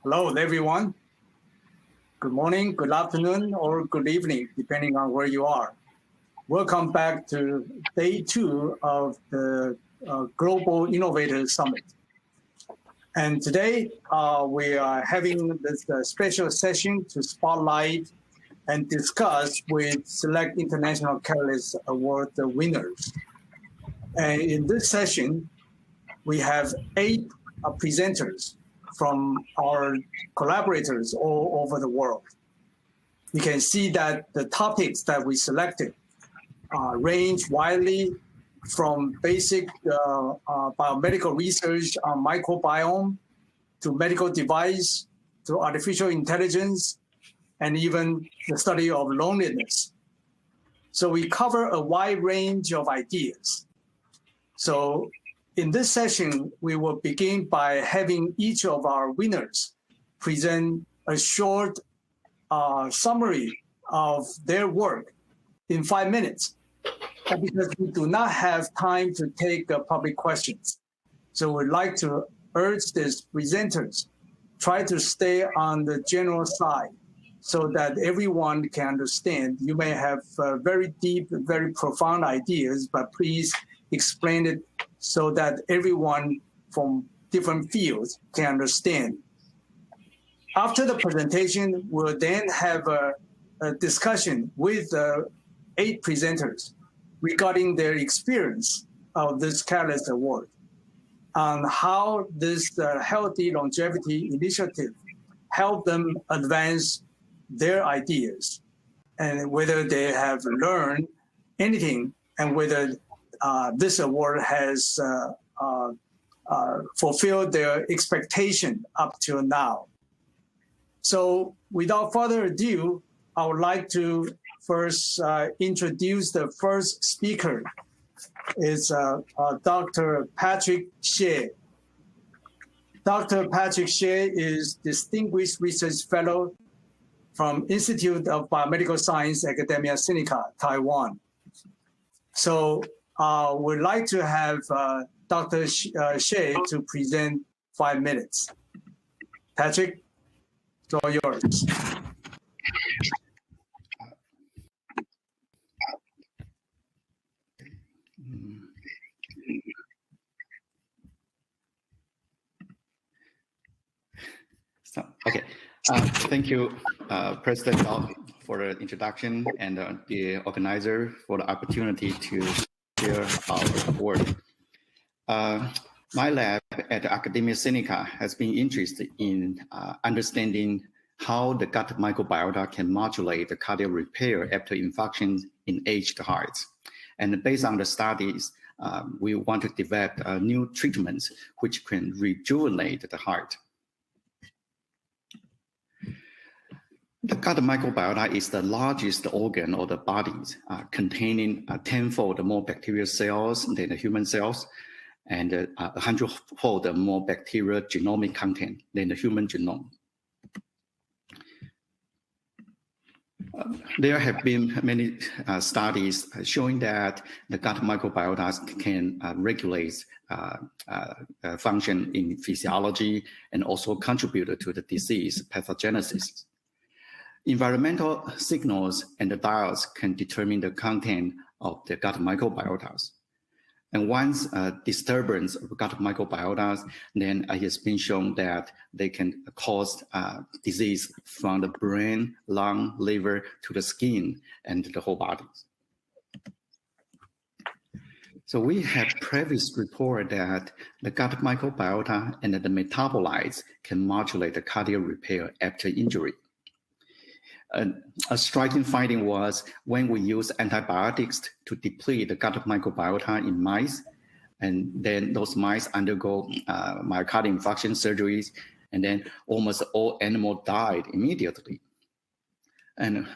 Hello, everyone. Good morning, good afternoon, or good evening, depending on where you are. Welcome back to day 2 of the Global Innovator Summit. And today we are having this special session to spotlight and discuss with select International Catalyst Award winners. And in this session, we have 8 presenters from our collaborators all over the world. You can see that the topics that we selected range widely from basic biomedical research on microbiome to medical device to artificial intelligence and even the study of loneliness. So we cover a wide range of ideas. So in this session, we will begin by having each of our winners present a short summary of their work in 5 minutes, because we do not have time to take public questions. So we'd like to urge these presenters, try to stay on the general side so that everyone can understand. You may have very deep, very profound ideas, but please explain it so that everyone from different fields can understand. After the presentation, we'll then have a discussion with 8 presenters regarding their experience of this Catalyst Award on how this Healthy Longevity Initiative helped them advance their ideas and whether they have learned anything and whether this award has fulfilled their expectation up till now. So without further ado, I would like to first introduce the first speaker. It's Dr. Patrick Sha. Dr. Patrick Sha is Distinguished Research Fellow from Institute of Biomedical Science, Academia Sinica, Taiwan. So we'd like to have Dr. Sha to present 5 minutes. Patrick, it's all yours. Okay, thank you, President Al, for the introduction and the organizer for the opportunity to share our award. My lab at Academia Sinica has been interested in understanding how the gut microbiota can modulate the cardiac repair after infections in aged hearts. And based on the studies, we want to develop new treatments which can rejuvenate the heart. The gut microbiota is the largest organ of the body, containing 10-fold more bacterial cells than the human cells, and 100-fold more bacterial genomic content than the human genome. There have been many studies showing that the gut microbiota can regulate function in physiology and also contribute to the disease pathogenesis. Environmental signals and the diets can determine the content of the gut microbiotas. And once disturbance of gut microbiotas, then it has been shown that they can cause disease from the brain, lung, liver to the skin and the whole body. So we have previously reported that the gut microbiota and the metabolites can modulate the cardiac repair after injury. A striking finding was when we use antibiotics to deplete the gut microbiota in mice, and then those mice undergo myocardial infarction surgeries, and then almost all animals died immediately. And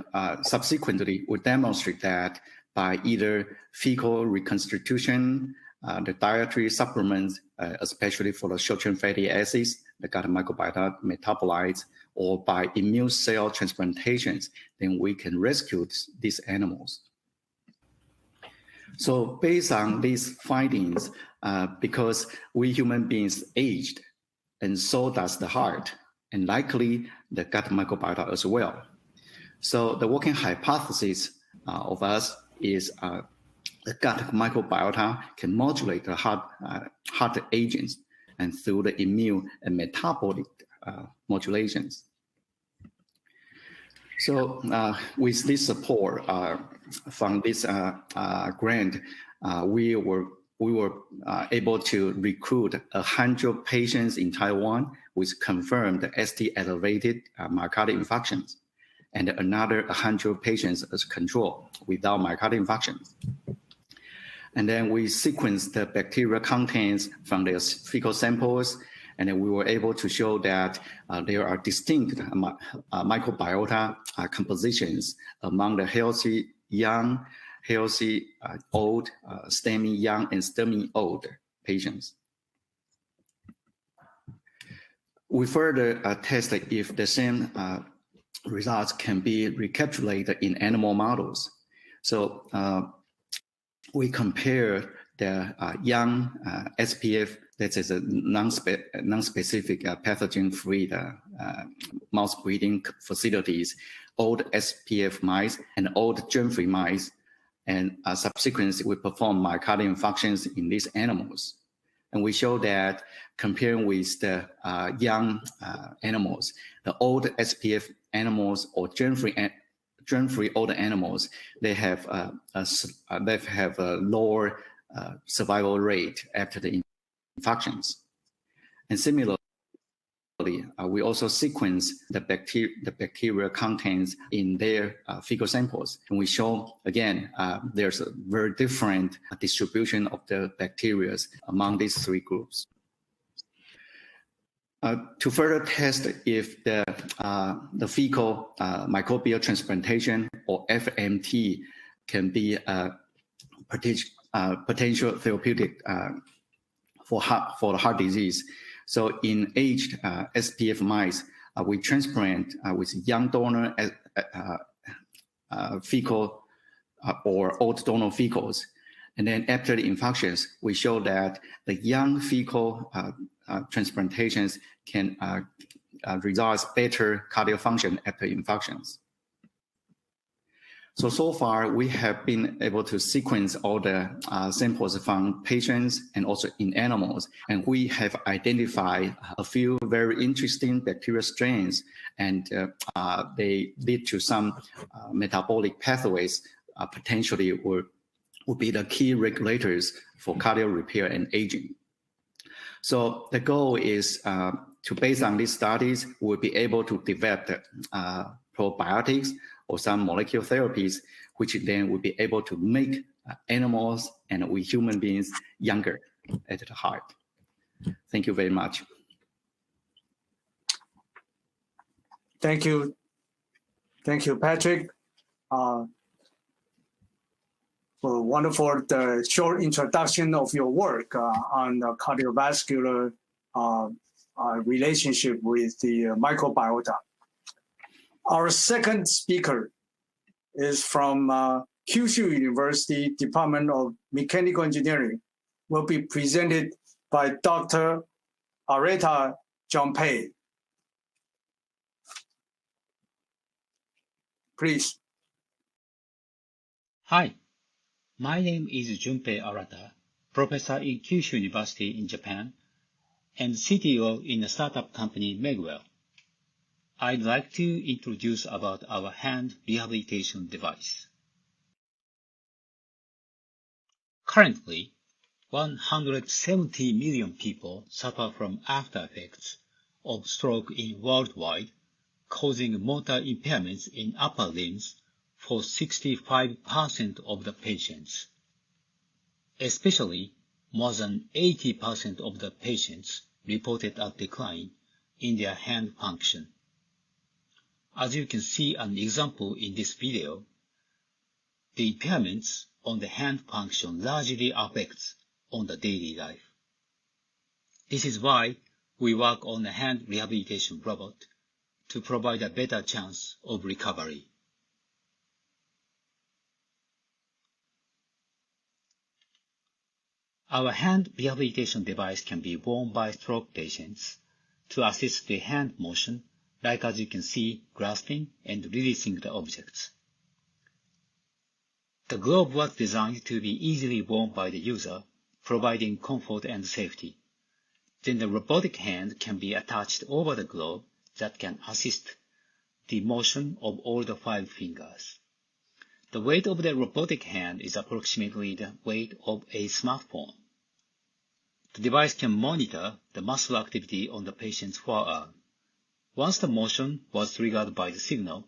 subsequently, we demonstrate that by either fecal reconstitution, the dietary supplements, especially for the short-chain fatty acids, the gut microbiota metabolites, or by immune cell transplantations, then we can rescue these animals. So based on these findings, because we human beings aged, and so does the heart, and likely the gut microbiota as well. So the working hypothesis of us is the gut microbiota can modulate the heart agents and through the immune and metabolic modulations. So with this support from this grant, we were able to recruit 100 patients in Taiwan with confirmed ST-elevated myocardial infarctions, and another 100 patients as control without myocardial infarctions. And then we sequenced the bacterial contents from their fecal samples, and then we were able to show that there are distinct microbiota compositions among the healthy young, healthy old, STEMI young, and STEMI old patients. We further tested if the same results can be recapitulated in animal models. So we compare the young SPF, that is a non-specific pathogen-free mouse breeding facilities, old SPF mice and old germ-free mice, and subsequently we perform myocardial infarctions in these animals. And we show that comparing with the young animals, the old SPF animals or germ-free older animals, they have a lower survival rate after the infections. And similarly, we also sequence the bacterial contents in their fecal samples, and we show again there's a very different distribution of the bacteria among these three groups. To further test if the fecal microbial transplantation or FMT can be a potential therapeutic for the heart disease. So in aged SPF mice, we transplant with young donor fecal or old donor fecals. And then after the infections, we show that the young fecal transplantations can result better cardiac function after infections. So far, we have been able to sequence all the samples from patients and also in animals, and we have identified a few very interesting bacterial strains, and they lead to some metabolic pathways potentially would be the key regulators for cardiac repair and aging. So the goal is to, based on these studies, we'll be able to develop probiotics or some molecular therapies, which then will be able to make animals and we human beings younger at the heart. Thank you very much. Thank you. Thank you, Patrick, for a wonderful short introduction of your work on the cardiovascular relationship with the microbiota. Our second speaker is from Kyushu University Department of Mechanical Engineering. Will be presented by Dr. Arata Junpei. Please. Hi, my name is Junpei Arata, professor in Kyushu University in Japan, and CTO in the startup company Megwell. I'd like to introduce about our hand rehabilitation device. Currently, 170 million people suffer from after effects of stroke worldwide, causing motor impairments in upper limbs for 65% of the patients. Especially, more than 80% of the patients reported a decline in their hand function. As you can see an example in this video, the impairments on the hand function largely affects on the daily life. This is why we work on a hand rehabilitation robot to provide a better chance of recovery. Our hand rehabilitation device can be worn by stroke patients to assist the hand motion, like as you can see, grasping and releasing the objects. The glove was designed to be easily worn by the user, providing comfort and safety. Then the robotic hand can be attached over the glove that can assist the motion of all the 5 fingers. The weight of the robotic hand is approximately the weight of a smartphone. The device can monitor the muscle activity on the patient's forearm. Once the motion was triggered by the signal,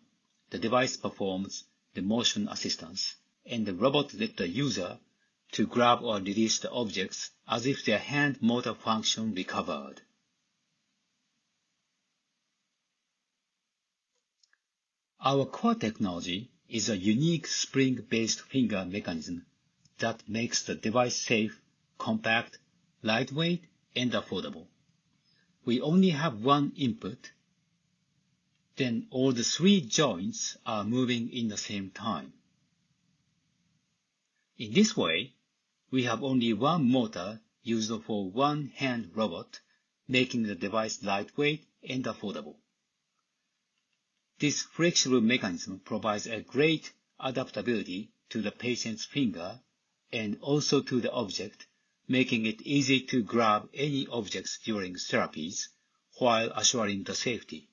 the device performs the motion assistance, and the robot lets the user to grab or release the objects as if their hand motor function recovered. Our core technology is a unique spring-based finger mechanism that makes the device safe, compact, lightweight, and affordable. We only have one input, then all the 3 joints are moving in the same time. In this way, we have only one motor used for one hand robot, making the device lightweight and affordable. This flexible mechanism provides a great adaptability to the patient's finger and also to the object, making it easy to grab any objects during therapies while assuring the safety.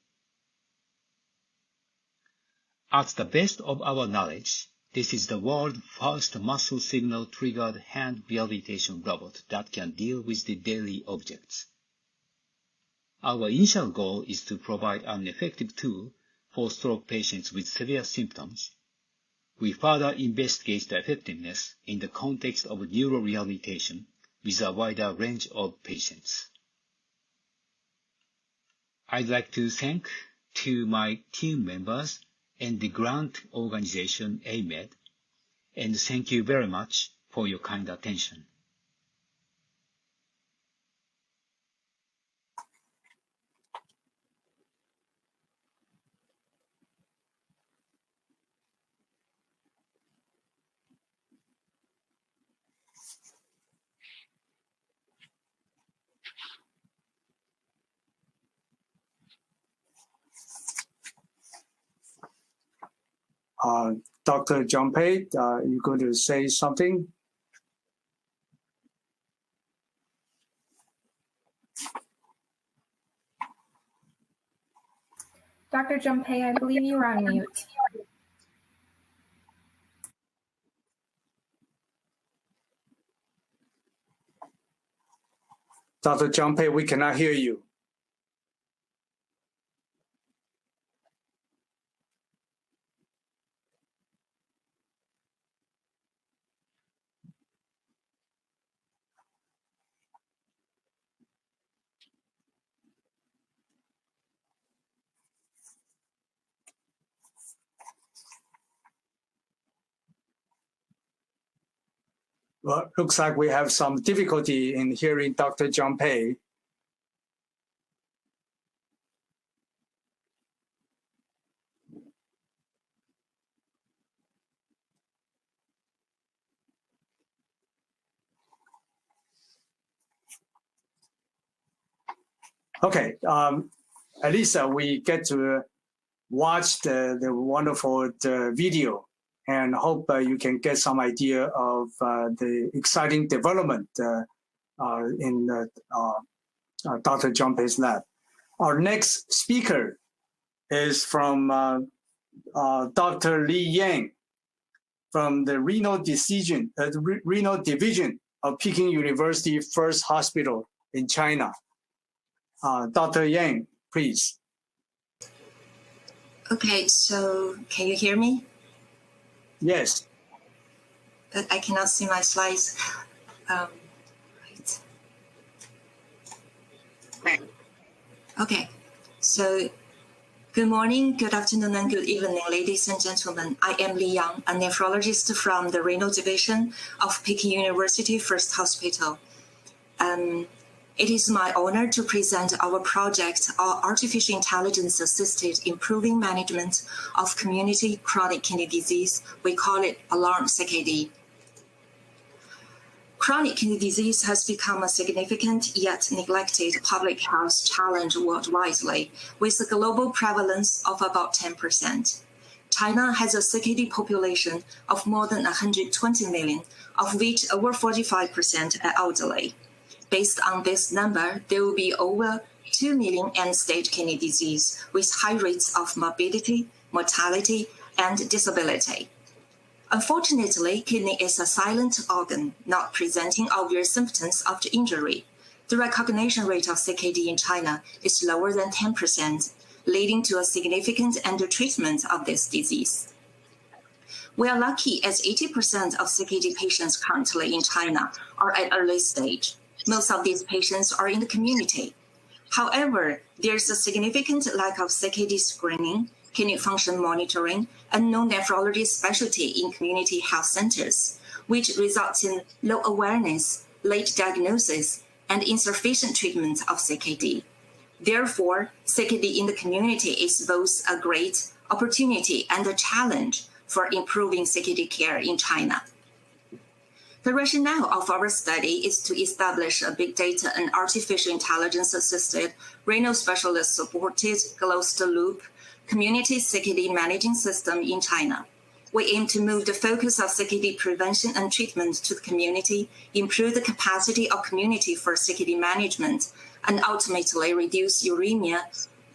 At the best of our knowledge, this is the world's first muscle signal-triggered hand rehabilitation robot that can deal with the daily objects. Our initial goal is to provide an effective tool for stroke patients with severe symptoms. We further investigate the effectiveness in the context of neurorehabilitation with a wider range of patients. I'd like to thank my team members and the grant organization AMED, and thank you very much for your kind attention. Dr. Junpei, you're going to say something? Dr. Junpei, I believe you are on mute. Dr. Junpei, we cannot hear you. Well, looks like we have some difficulty in hearing Dr. Junpei. Okay, at least we get to watch the wonderful video, and hope you can get some idea of the exciting development in Dr. Junpei's lab. Our next speaker is from Dr. Li Yang from the renal division of Peking University First Hospital in China. Dr. Yang, please. Okay, so can you hear me? Yes. I cannot see my slides. Right. Okay, so good morning, good afternoon, and good evening, ladies and gentlemen. I am Li Yang, a nephrologist from the renal division of Peking University First Hospital. It is my honor to present our project, our artificial intelligence-assisted improving management of community chronic kidney disease. We call it ALARM CKD. Chronic kidney disease has become a significant yet neglected public health challenge worldwide, with a global prevalence of about 10%. China has a CKD population of more than 120 million, of which over 45% are elderly. Based on this number, there will be over 2 million end-stage kidney disease with high rates of morbidity, mortality, and disability. Unfortunately, kidney is a silent organ, not presenting obvious symptoms after injury. The recognition rate of CKD in China is lower than 10%, leading to a significant undertreatment of this disease. We are lucky as 80% of CKD patients currently in China are at early stage. Most of these patients are in the community. However, there's a significant lack of CKD screening, kidney function monitoring, and no nephrology specialty in community health centers, which results in low awareness, late diagnosis, and insufficient treatment of CKD. Therefore, CKD in the community is both a great opportunity and a challenge for improving CKD care in China. The rationale of our study is to establish a big data and artificial intelligence-assisted, renal specialist-supported, closed-loop community CKD managing system in China. We aim to move the focus of CKD prevention and treatment to the community, improve the capacity of community for CKD management, and ultimately reduce uremia,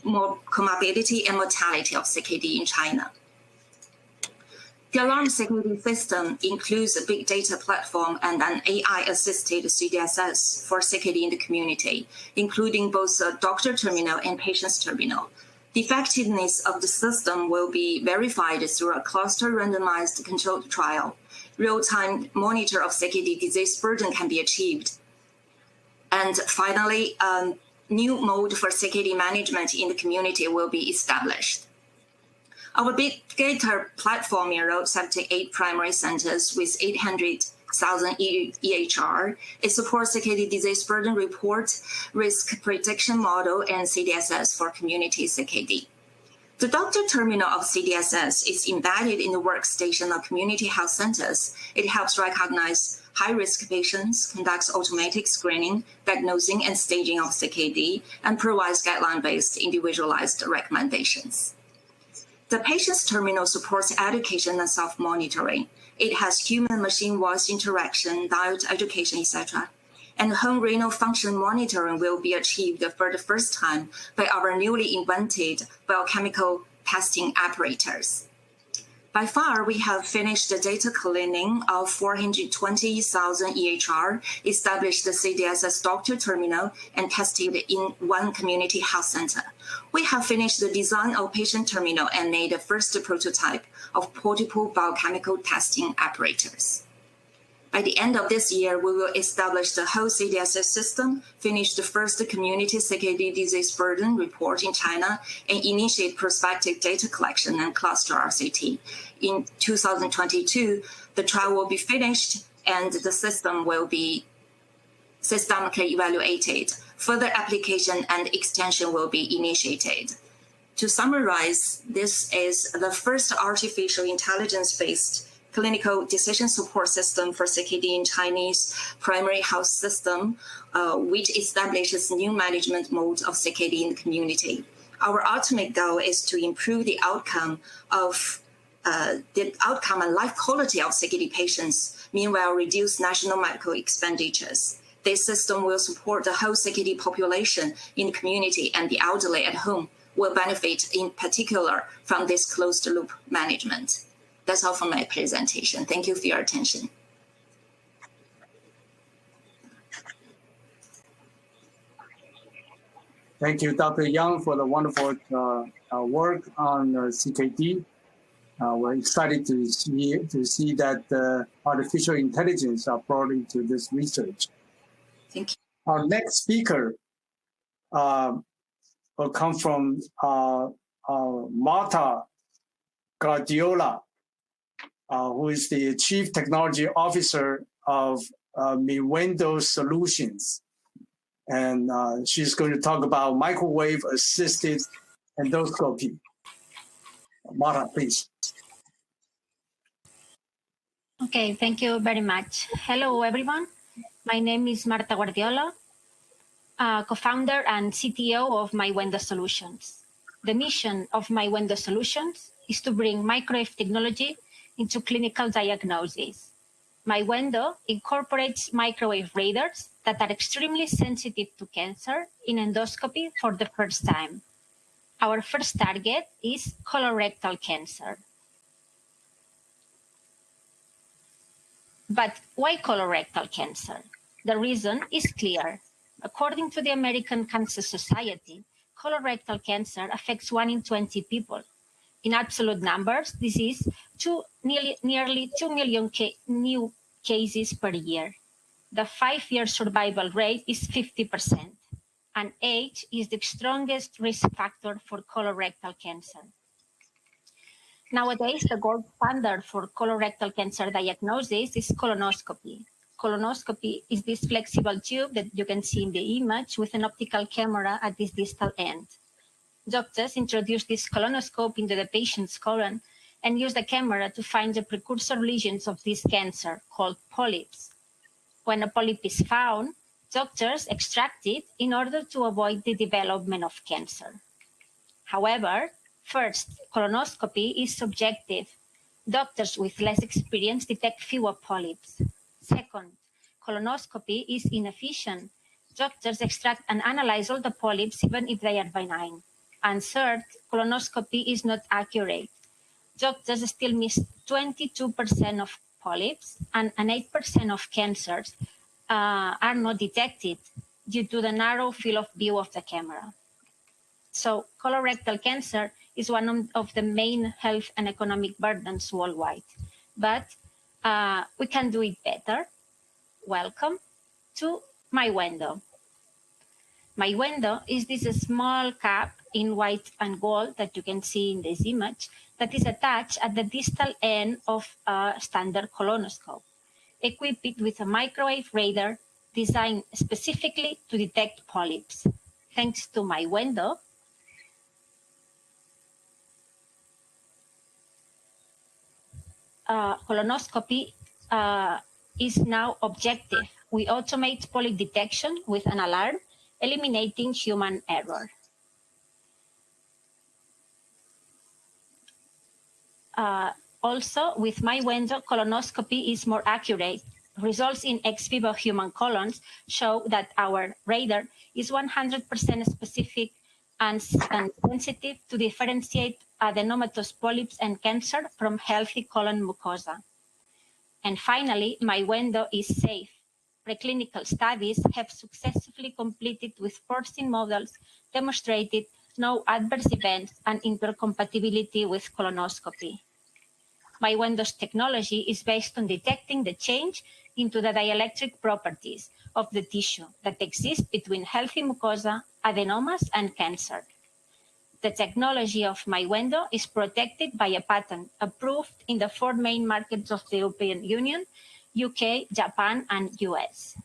comorbidity, and mortality of CKD in China. The Alarm CKD system includes a big data platform and an AI-assisted CDSS for CKD in the community, including both a doctor terminal and patient's terminal. The effectiveness of the system will be verified through a cluster randomized controlled trial. Real-time monitor of CKD disease burden can be achieved. And finally, a new mode for CKD management in the community will be established. Our big data platform enrolled 78 primary centers with 800,000 EHR. It supports CKD disease burden report, risk prediction model, and CDSS for community CKD. The doctor terminal of CDSS is embedded in the workstation of community health centers. It helps recognize high-risk patients, conducts automatic screening, diagnosing, and staging of CKD, and provides guideline-based individualized recommendations. The patient's terminal supports education and self-monitoring. It has human-machine voice interaction, diet education, etc. And home renal function monitoring will be achieved for the first time by our newly invented biochemical testing apparatus. By far, we have finished the data cleaning of 420,000 EHR, established the CDSS doctor terminal, and tested in one community health center. We have finished the design of patient terminal and made the first prototype of portable biochemical testing apparatus. By the end of this year, we will establish the whole CDSS system, finish the first community CKD disease burden report in China, and initiate prospective data collection and cluster RCT. In 2022, the trial will be finished and the system will be systemically evaluated. Further application and extension will be initiated. To summarize, this is the first artificial intelligence-based clinical decision support system for CKD in Chinese primary health system, which establishes new management modes of CKD in the community. Our ultimate goal is to improve the outcome and life quality of CKD patients, meanwhile reduce national medical expenditures. This system will support the whole CKD population in the community, and the elderly at home will benefit in particular from this closed-loop management. That's all for my presentation. Thank you for your attention. Thank you, Dr. Yang, for the wonderful work on CKD. We're excited to see that artificial intelligence are brought into this research. Thank you. Our next speaker will come from Marta Guardiola, who is the Chief Technology Officer of Mirwendo Solutions. And she's going to talk about microwave-assisted endoscopy. Marta, please. Okay, thank you very much. Hello, everyone. My name is Marta Guardiola, co-founder and CTO of MyWendo Solutions. The mission of MyWendo Solutions is to bring microwave technology into clinical diagnosis. MyWendo incorporates microwave radars that are extremely sensitive to cancer in endoscopy for the first time. Our first target is colorectal cancer. But why colorectal cancer? The reason is clear. According to the American Cancer Society, colorectal cancer affects 1 in 20 people. In absolute numbers, this is nearly 2 million new cases per year. The 5-year survival rate is 50%, and age is the strongest risk factor for colorectal cancer. Nowadays, the gold standard for colorectal cancer diagnosis is colonoscopy. Colonoscopy is this flexible tube that you can see in the image with an optical camera at this distal end. Doctors introduce this colonoscope into the patient's colon and use the camera to find the precursor lesions of this cancer, called polyps. When a polyp is found, doctors extract it in order to avoid the development of cancer. However, first, colonoscopy is subjective. Doctors with less experience detect fewer polyps. Second, colonoscopy is inefficient. Doctors extract and analyze all the polyps even if they are benign. And third, colonoscopy is not accurate. Doctors still miss 22% of polyps, and 8% of cancers are not detected due to the narrow field of view of the camera. So colorectal cancer is one of the main health and economic burdens worldwide, but we can do it better. Welcome to MyWendo. MyWendo is this small cap in white and gold that you can see in this image that is attached at the distal end of a standard colonoscope, equipped with a microwave radar designed specifically to detect polyps. Thanks to MyWendo, colonoscopy is now objective. We automate polyp detection with an alarm, eliminating human error. Also, with MyWendo, colonoscopy is more accurate. Results in ex vivo human colons show that our radar is 100% specific and sensitive to differentiate adenomatous polyps and cancer from healthy colon mucosa. And finally, MyWendo is safe. Preclinical studies have successfully completed with porcine models demonstrated no adverse events and intercompatibility with colonoscopy. MyWendo's technology is based on detecting the change into the dielectric properties of the tissue that exist between healthy mucosa, adenomas, and cancer. The technology of MyWendo is protected by a patent approved in the 4 main markets of the European Union, UK, Japan, and US.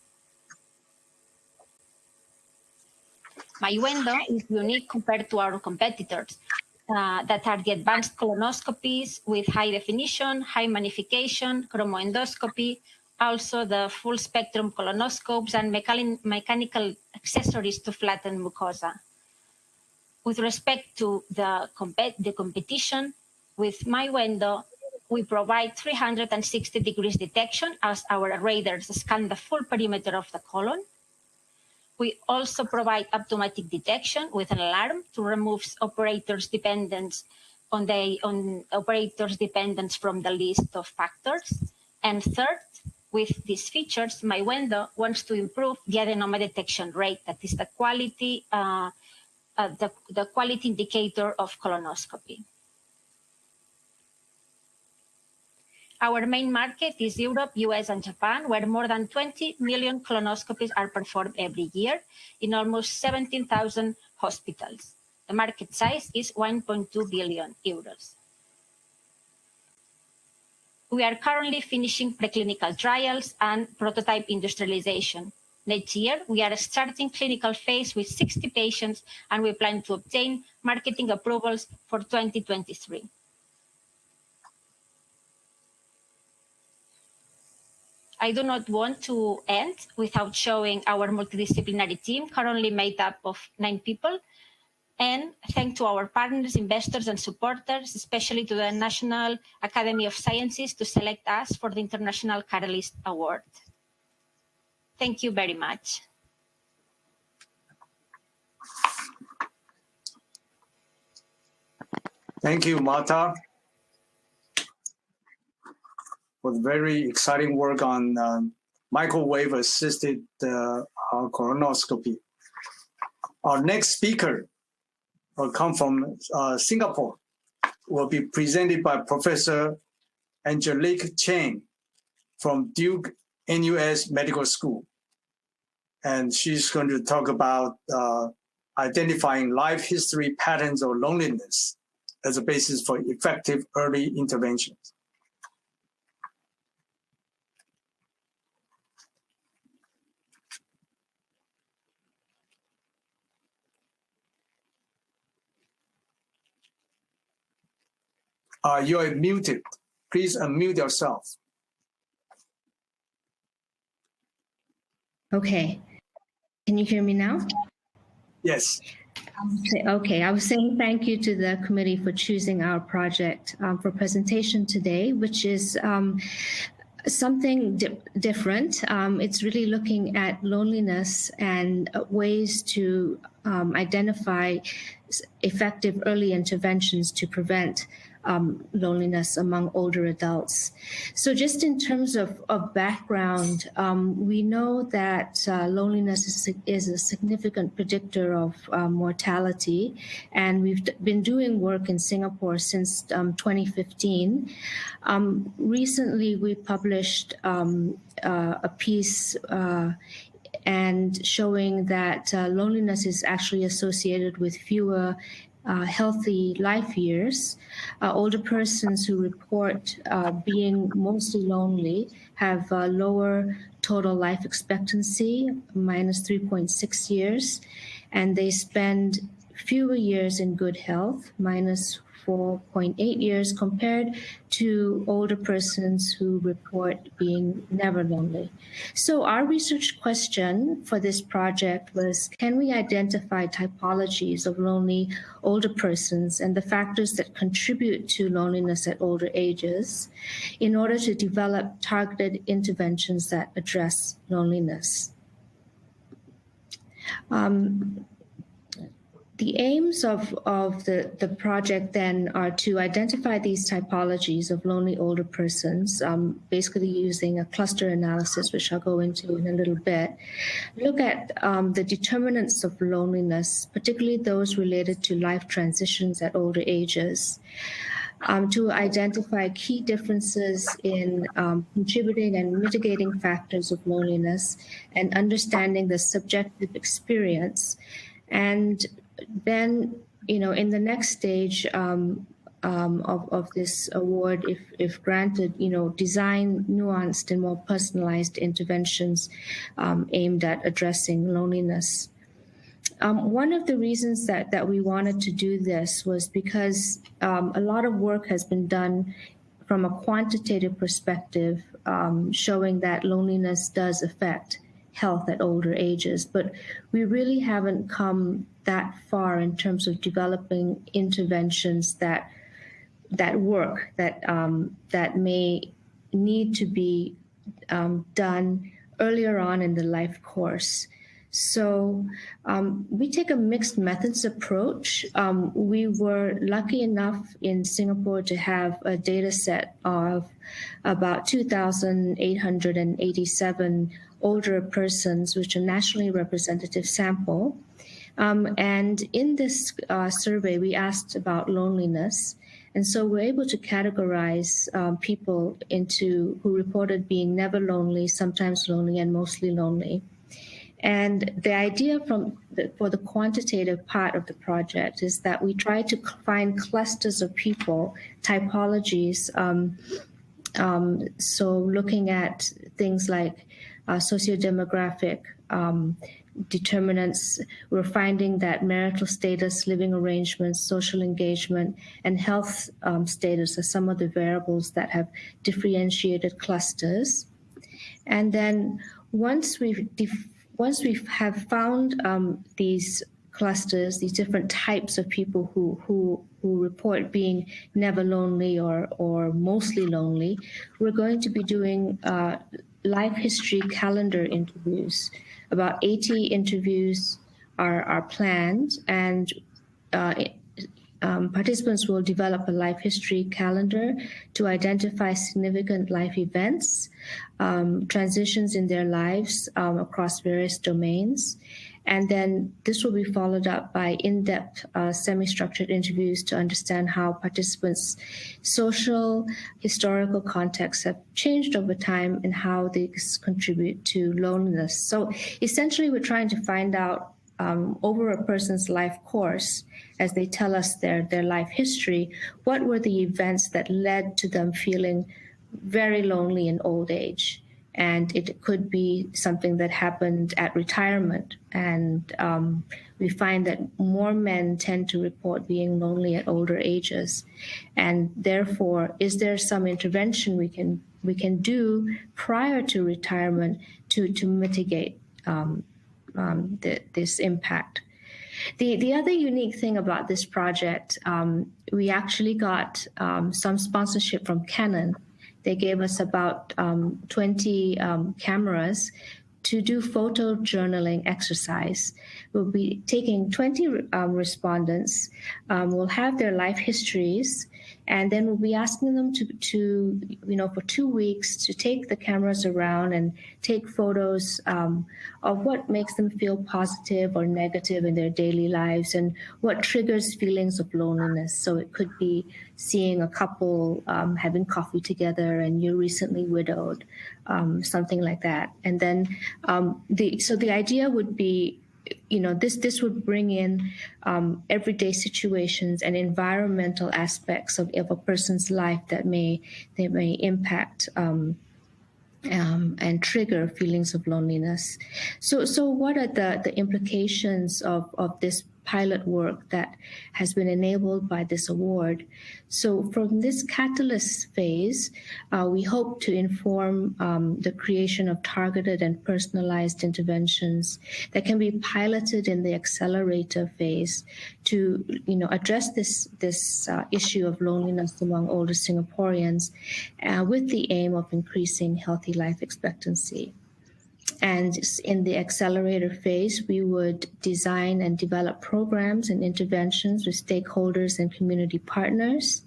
MyWendo is unique compared to our competitors that are the advanced colonoscopies with high definition, high magnification, chromoendoscopy, also the full spectrum colonoscopes and mechanical accessories to flatten mucosa. With respect to the competition, with MyWendo, we provide 360 degrees detection as our radars scan the full perimeter of the colon. We also provide automatic detection with an alarm to remove operators' dependence from the list of factors. And third, with these features, MyWendo wants to improve the adenoma detection rate, that is the quality indicator of colonoscopy. Our main market is Europe, US, and Japan, where more than 20 million colonoscopies are performed every year in almost 17,000 hospitals. The market size is 1.2 billion euros. We are currently finishing preclinical trials and prototype industrialization. Next year, we are starting clinical phase with 60 patients, and we plan to obtain marketing approvals for 2023. I do not want to end without showing our multidisciplinary team, currently made up of 9 people, and thank to our partners, investors, and supporters, especially to the National Academy of Sciences to select us for the International Catalyst Award. Thank you very much. Thank you, Marta, for the very exciting work on microwave-assisted colonoscopy. Our next speaker will come from Singapore, will be presented by Professor Angelique Chang from Duke NUS Medical School. And she's going to talk about identifying life history patterns of loneliness as a basis for effective early interventions. You are muted. Please unmute yourself. Okay. Can you hear me now? Yes. Okay. I was saying thank you to the committee for choosing our project for presentation today, which is something different. It's really looking at loneliness and ways to identify effective early interventions to prevent loneliness among older adults. So just in terms of background, we know that loneliness is a significant predictor of mortality, and we've been doing work in Singapore since 2015. Recently, we published a piece and showing that loneliness is actually associated with fewer healthy life years. Older persons who report being mostly lonely have lower total life expectancy, minus 3.6 years, and they spend fewer years in good health, minus 4.8 years, compared to older persons who report being never lonely. So our research question for this project was, can we identify typologies of lonely older persons and the factors that contribute to loneliness at older ages in order to develop targeted interventions that address loneliness? The aims of the project then are to identify these typologies of lonely older persons, basically using a cluster analysis, which I'll go into in a little bit. Look at the determinants of loneliness, particularly those related to life transitions at older ages, to identify key differences in contributing and mitigating factors of loneliness and understanding the subjective experience. And then, in the next stage of this award, if granted, design nuanced and more personalized interventions aimed at addressing loneliness. One of the reasons that we wanted to do this was because a lot of work has been done from a quantitative perspective, showing that loneliness does affect health at older ages, but we really haven't come that far in terms of developing interventions that work, that may need to be done earlier on in the life course. So we take a mixed methods approach. We were lucky enough in Singapore to have a data set of about 2,887 older persons, which are nationally representative sample. And in this survey, we asked about loneliness. And so we're able to categorize people into who reported being never lonely, sometimes lonely, and mostly lonely. And the idea for the quantitative part of the project is that we try to find clusters of people, typologies. So looking at things like sociodemographic determinants, we're finding that marital status, living arrangements, social engagement, and health status are some of the variables that have differentiated clusters. And then once we have found these clusters, these different types of people who report being never lonely or mostly lonely, we're going to be doing life history calendar interviews. About 80 interviews are planned, and participants will develop a life history calendar to identify significant life events, transitions in their lives across various domains. And then this will be followed up by in-depth semi-structured interviews to understand how participants' social, historical contexts have changed over time and how these contribute to loneliness. So essentially, we're trying to find out over a person's life course, as they tell us their life history, what were the events that led to them feeling very lonely in old age. And it could be something that happened at retirement. And we find that more men tend to report being lonely at older ages. And therefore, is there some intervention we can do prior to retirement to mitigate this impact? The other unique thing about this project, we actually got some sponsorship from Canon. They gave us about 20 cameras to do photo journaling exercise. We'll be taking 20 respondents. We'll have their life histories, and then we'll be asking them to for 2 weeks to take the cameras around and take photos of what makes them feel positive or negative in their daily lives and what triggers feelings of loneliness. So it could be seeing a couple having coffee together and you're recently widowed, something like that. And then the idea would be, this would bring in everyday situations and environmental aspects of a person's life that may impact and trigger feelings of loneliness. So what are the implications of this pilot work that has been enabled by this award? So from this catalyst phase, we hope to inform the creation of targeted and personalized interventions that can be piloted in the accelerator phase to address this issue of loneliness among older Singaporeans with the aim of increasing healthy life expectancy. And in the accelerator phase, we would design and develop programs and interventions with stakeholders and community partners.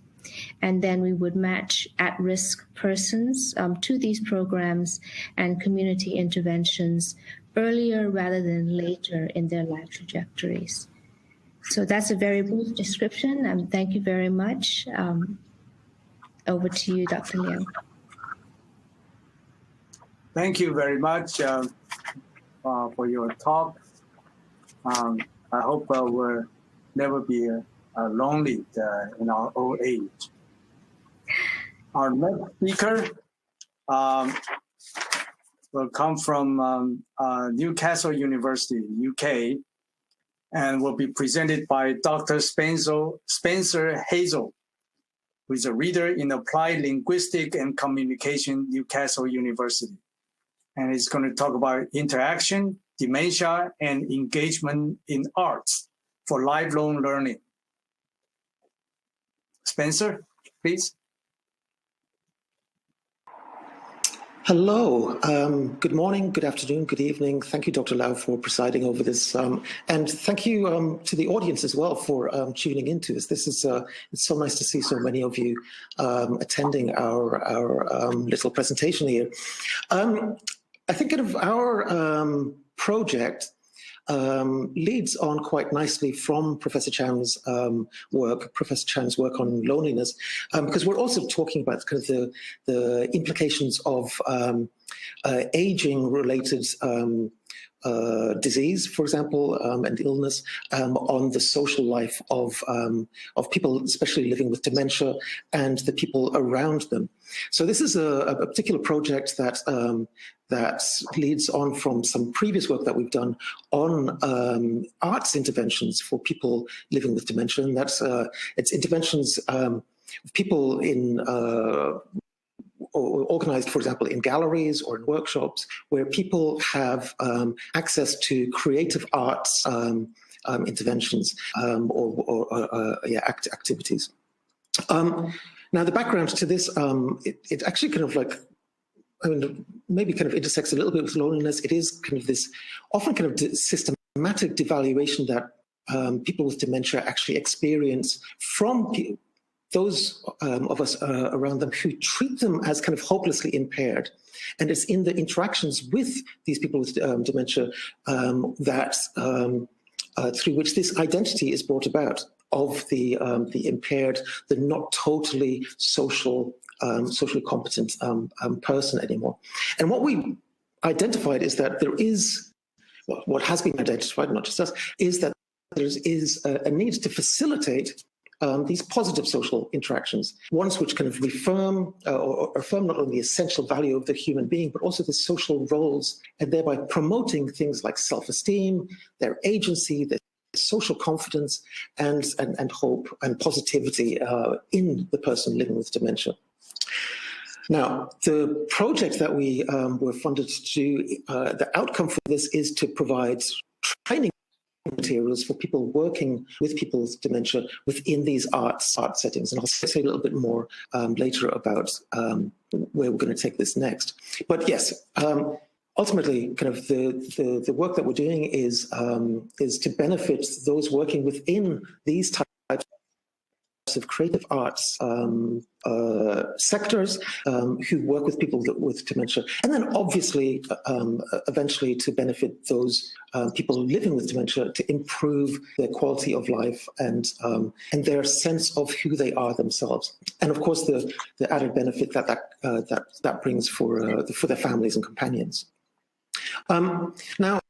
And then we would match at-risk persons to these programs and community interventions earlier rather than later in their life trajectories. So that's a very brief description. Thank you very much. Over to you, Dr. Liang. Thank you very much for your talk. I hope we'll never be lonely in our old age. Our next speaker will come from Newcastle University, UK, and will be presented by Dr. Spencer Hazel, who is a reader in Applied Linguistics and Communication, Newcastle University. And he's going to talk about interaction, dementia, and engagement in arts for lifelong learning. Spencer, please. Hello, good morning, good afternoon, good evening. Thank you, Dr. Lau, for presiding over this. And thank you to the audience as well for tuning into this. This is, it's so nice to see so many of you attending our little presentation here. I think kind of our project leads on quite nicely from Professor Chang's work on loneliness, because we're also talking about kind of the implications of aging-related disease, for example, and illness on the social life of people, especially living with dementia, and the people around them. So this is a particular project that that leads on from some previous work that we've done on arts interventions for people living with dementia. And that's it's interventions of people in or organized, for example, in galleries or in workshops where people have access to creative arts interventions activities. Now, the background to this, it actually kind of like, I mean, maybe kind of intersects a little bit with loneliness. It is kind of this often kind of systematic devaluation that people with dementia actually experience from those of us around them who treat them as kind of hopelessly impaired. And it's in the interactions with these people with dementia that through which this identity is brought about of the impaired, the not totally socially competent person anymore. And what we identified is that there is, well, what has been identified, not just us, is that there is a need to facilitate these positive social interactions, ones which kind of reaffirm or affirm not only the essential value of the human being, but also the social roles, and thereby promoting things like self-esteem, their agency, their social confidence, and hope and positivity in the person living with dementia. Now, the project that we were funded to do, the outcome for this is to provide training materials for people working with people with dementia within these art settings. And I'll say a little bit more later about where we're going to take this next. But yes, ultimately, kind of the work that we're doing is to benefit those working within these types of creative arts sectors who work with people with dementia, and then obviously eventually to benefit those people living with dementia to improve their quality of life and their sense of who they are themselves, and of course the added benefit that brings for their families and companions. Now,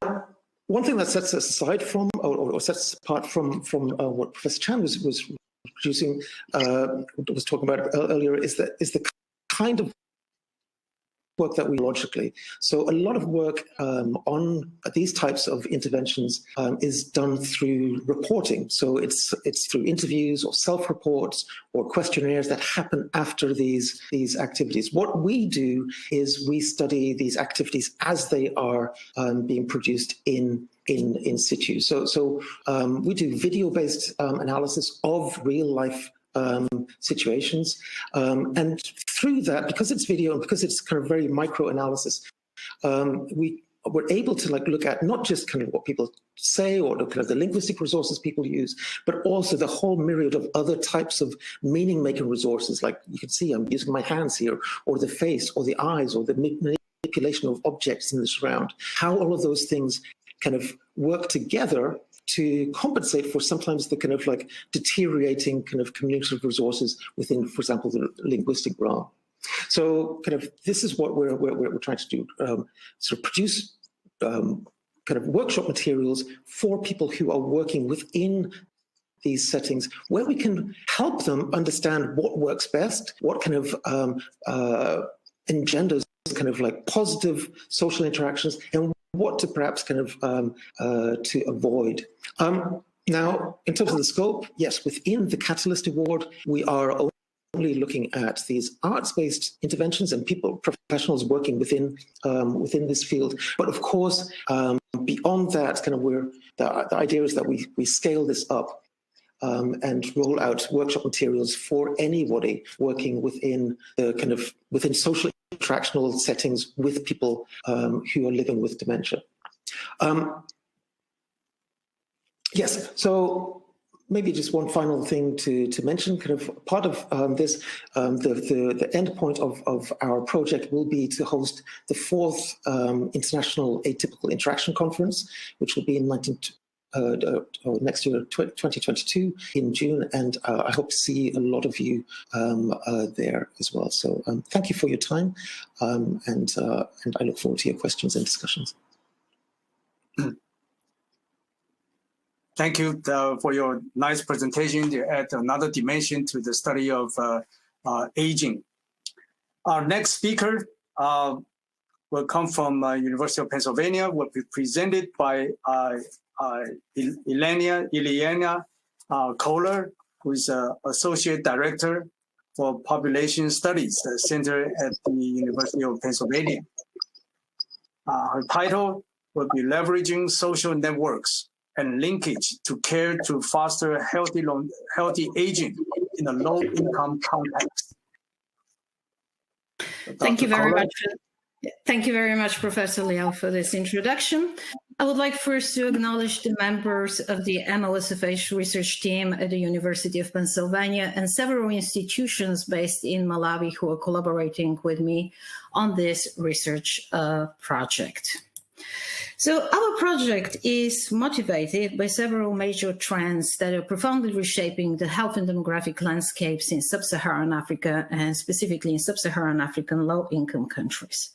one thing that sets us aside from or sets us apart from what Professor Chan was talking about earlier is the kind of work that we logically. So a lot of work on these types of interventions is done through reporting. So it's through interviews or self-reports or questionnaires that happen after these activities. What we do is we study these activities as they are being produced in situ. So we do video-based analysis of real-life situations, and through that, because it's video and because it's kind of very micro analysis, we're able to look at not just kind of what people say or kind of the linguistic resources people use, but also the whole myriad of other types of meaning-making resources. Like you can see, I'm using my hands here, or the face, or the eyes, or the manipulation of objects in the surround. How all of those things kind of work together to compensate for sometimes the kind of like deteriorating kind of communicative resources within, for example, the linguistic realm. So kind of this is what we're trying to do, sort of produce kind of workshop materials for people who are working within these settings where we can help them understand what works best, what kind of engenders kind of like positive social interactions, and what to perhaps kind of to avoid. Now, in terms of the scope, yes, within the Catalyst Award, we are only looking at these arts-based interventions and professionals working within this field. But of course, beyond that, kind of the idea is that we scale this up and roll out workshop materials for anybody working within social interactional settings with people who are living with dementia. Yes, so maybe just one final thing to mention, kind of part of this, the end point of our project will be to host the 4th International Atypical Interaction Conference, which will be in next year, 2022 in June, and I hope to see a lot of you there as well. So thank you for your time, and I look forward to your questions and discussions. Thank you for your nice presentation. You add another dimension to the study of aging. Our next speaker will come from University of Pennsylvania, will be presented by Eliana Kohler, who is Associate Director for Population Studies Center at the University of Pennsylvania. Her title will be Leveraging Social Networks and Linkage to Care to Foster Healthy Aging in a Low-Income Context. Thank you very much. Thank you very much, Professor Liao, for this introduction. I would like first to acknowledge the members of the MOSFH research team at the University of Pennsylvania and several institutions based in Malawi who are collaborating with me on this research project. So our project is motivated by several major trends that are profoundly reshaping the health and demographic landscapes in sub-Saharan Africa and specifically in sub-Saharan African low-income countries.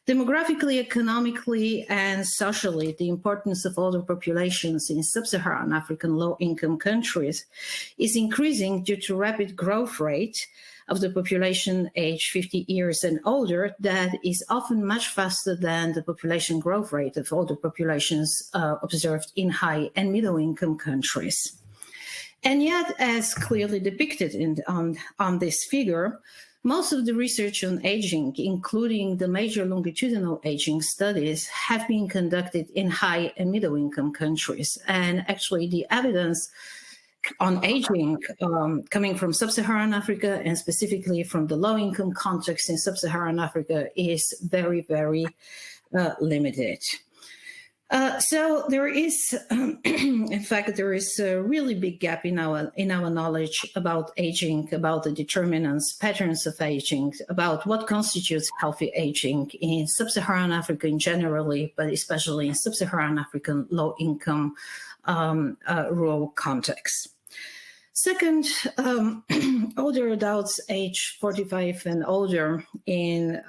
Demographically, economically, and socially, the importance of older populations in sub-Saharan African low-income countries is increasing due to rapid growth rate of the population aged 50 years and older that is often much faster than the population growth rate of older populations observed in high and middle income countries. And yet, as clearly depicted on this figure, most of the research on aging, including the major longitudinal aging studies, have been conducted in high and middle income countries. And actually the evidence on aging coming from sub-Saharan Africa and specifically from the low-income context in sub-Saharan Africa is very, very limited. So there is, in fact, there is a really big gap in our knowledge about aging, about the determinants, patterns of aging, about what constitutes healthy aging in sub-Saharan Africa in generally, but especially in sub-Saharan African low-income rural contexts. Second, older adults age 45 and older in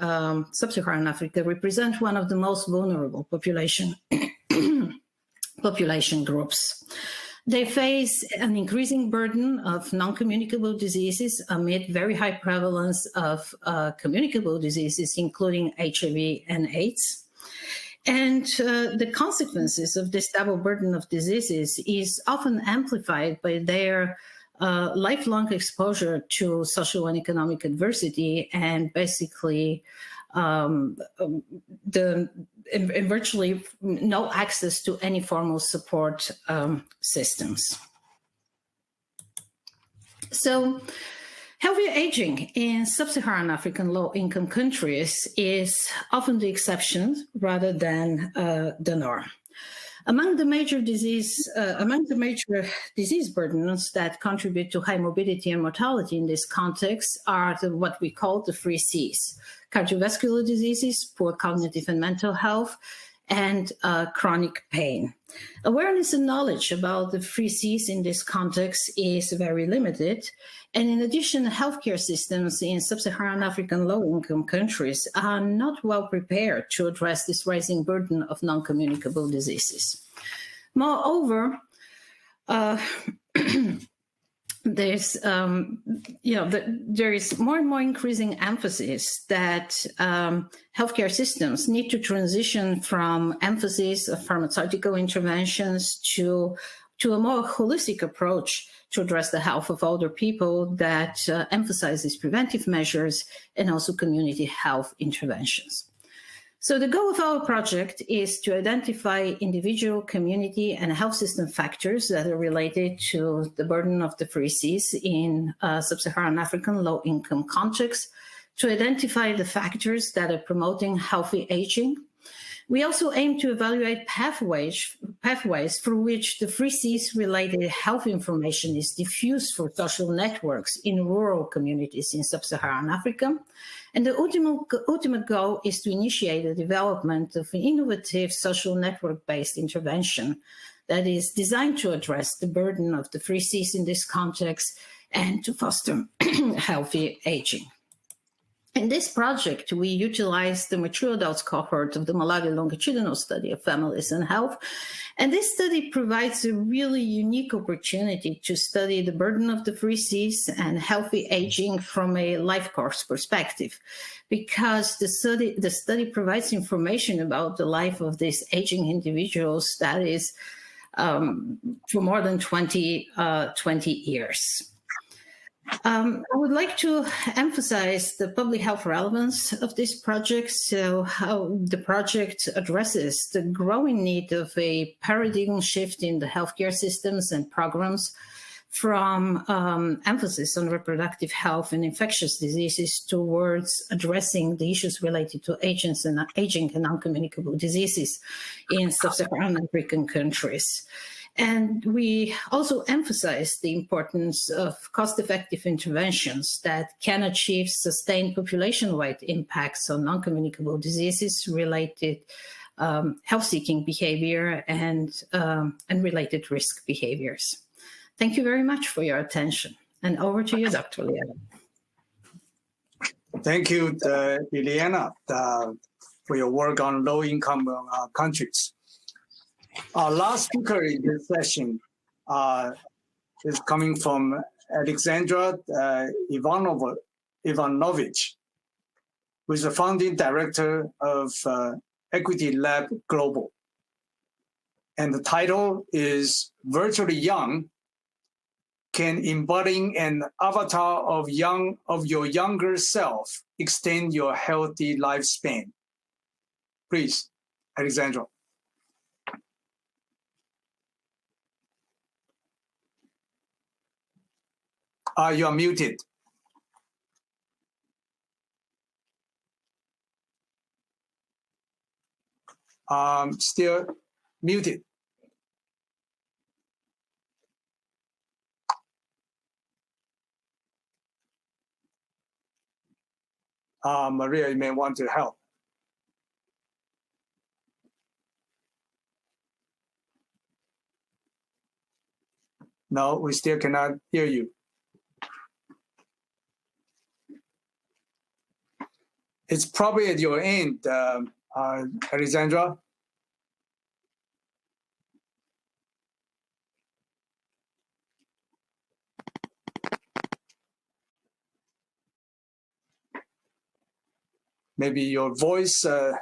sub-Saharan Africa represent one of the most vulnerable population groups. They face an increasing burden of non-communicable diseases amid very high prevalence of communicable diseases, including HIV and AIDS. And the consequences of this double burden of diseases is often amplified by their lifelong exposure to social and economic adversity and basically virtually no access to any formal support systems. So, healthy aging in sub-Saharan African low-income countries is often the exception rather than the norm. Among the major disease burdens that contribute to high morbidity and mortality in this context are what we call the 3 Cs: cardiovascular diseases, poor cognitive and mental health, and chronic pain. Awareness and knowledge about the 3 Cs in this context is very limited. And in addition, healthcare systems in sub-Saharan African low-income countries are not well prepared to address this rising burden of non-communicable diseases. Moreover, there is more and more increasing emphasis that healthcare systems need to transition from emphasis of pharmaceutical interventions to a more holistic approach to address the health of older people that emphasizes preventive measures and also community health interventions. So the goal of our project is to identify individual, community, and health system factors that are related to the burden of the 3 Cs in sub-Saharan African low-income contexts, to identify the factors that are promoting healthy aging. We also aim to evaluate pathways through which the 3 Cs related health information is diffused for social networks in rural communities in sub-Saharan Africa. And the ultimate goal is to initiate the development of an innovative social network-based intervention that is designed to address the burden of the 3 Cs in this context and to foster healthy aging. In this project, we utilized the mature adults cohort of the Malawi longitudinal study of families and health. And this study provides a really unique opportunity to study the burden of the 3 Cs and healthy aging from a life course perspective, because the study provides information about the life of these aging individuals that is for more than 20 years. I would like to emphasize the public health relevance of this project. So how the project addresses the growing need of a paradigm shift in the healthcare systems and programs from emphasis on reproductive health and infectious diseases towards addressing the issues related to aging and non-communicable diseases in sub-Saharan African countries. And we also emphasize the importance of cost-effective interventions that can achieve sustained population-wide impacts on non-communicable diseases related health-seeking behavior and related risk behaviors. Thank you very much for your attention. And over to you, Dr. Eliana. Thank you, Eliana, for your work on low-income countries. Our last speaker in this session is coming from Alexandra Ivanova, who is the founding director of Equity Lab Global. And the title is Virtually Young: Can embodying an avatar of your younger self extend your healthy lifespan? Please, Alexandra. You are muted. Still muted. Maria, you may want to help. No, we still cannot hear you. It's probably at your end, Alexandra. Maybe your voice, your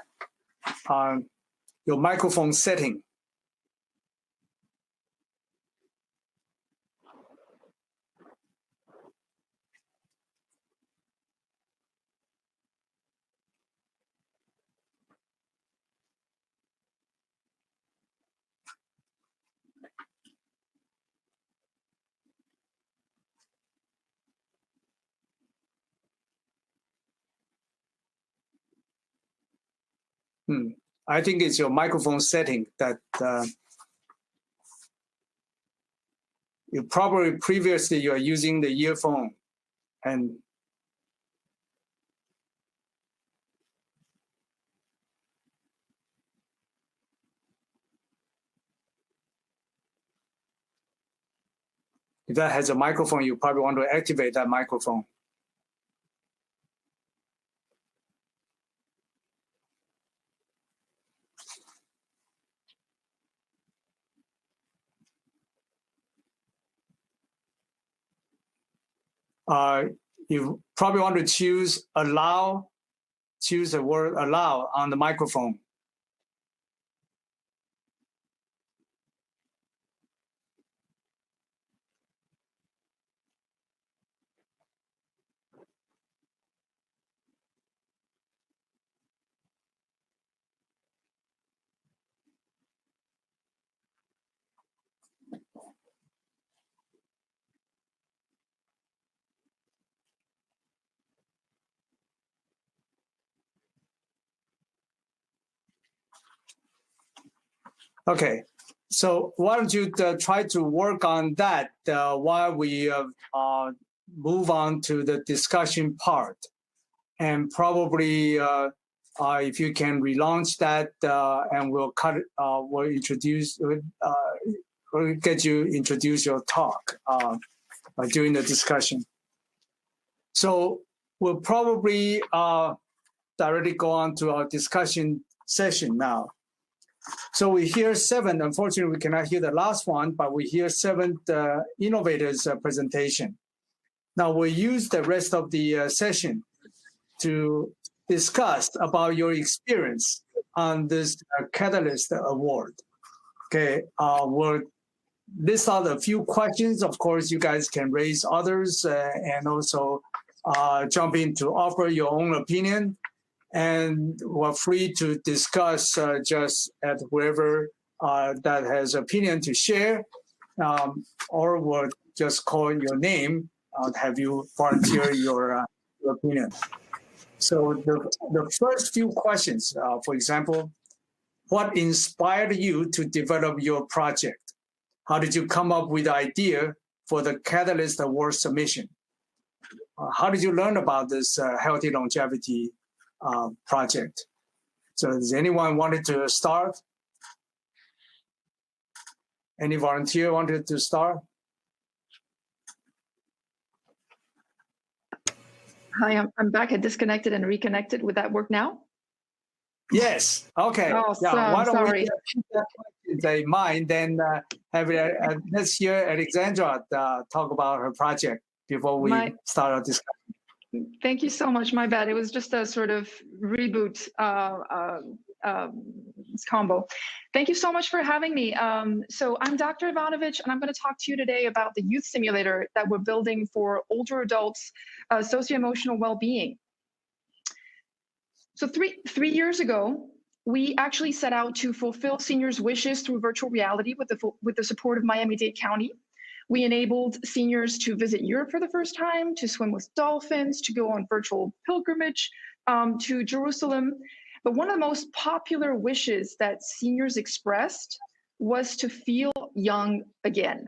microphone setting. I think it's your microphone setting that you probably previously you are using the earphone, and if that has a microphone, you probably want to activate that microphone. You probably want to choose the word allow on the microphone. Okay, so why don't you try to work on that while we move on to the discussion part, and probably if you can relaunch that, and we'll get you introduce your talk during the discussion. So we'll probably directly go on to our discussion session now. So we hear 7, unfortunately we cannot hear the last one, but we hear 7 innovators presentation. Now we'll use the rest of the session to discuss about your experience on this Catalyst Award. Okay, we'll list out a few questions. Of course, you guys can raise others and also jump in to offer your own opinion. And we're free to discuss just at whoever that has opinion to share, or we'll just call your name, have you volunteer your opinion. So the first few questions, for example, what inspired you to develop your project? How did you come up with the idea for the Catalyst Award submission? How did you learn about this Healthy Longevity project? So does anyone wanted to start? Any volunteer wanted to start? Hi, I'm back. I disconnected and reconnected. Would that work now? Yes. Okay. Oh, yeah. Why don't sorry. we keep that in mind, then have let's hear Alexandra talk about her project before we start our discussion. Thank you so much. My bad. It was just a sort of reboot combo. Thank you so much for having me. So I'm Dr. Ivanovich, and I'm going to talk to you today about the youth simulator that we're building for older adults' socio-emotional well-being. So three years ago, we actually set out to fulfill seniors' wishes through virtual reality with the support of Miami-Dade County. We enabled seniors to visit Europe for the first time, to swim with dolphins, to go on virtual pilgrimage to Jerusalem. But one of the most popular wishes that seniors expressed was to feel young again.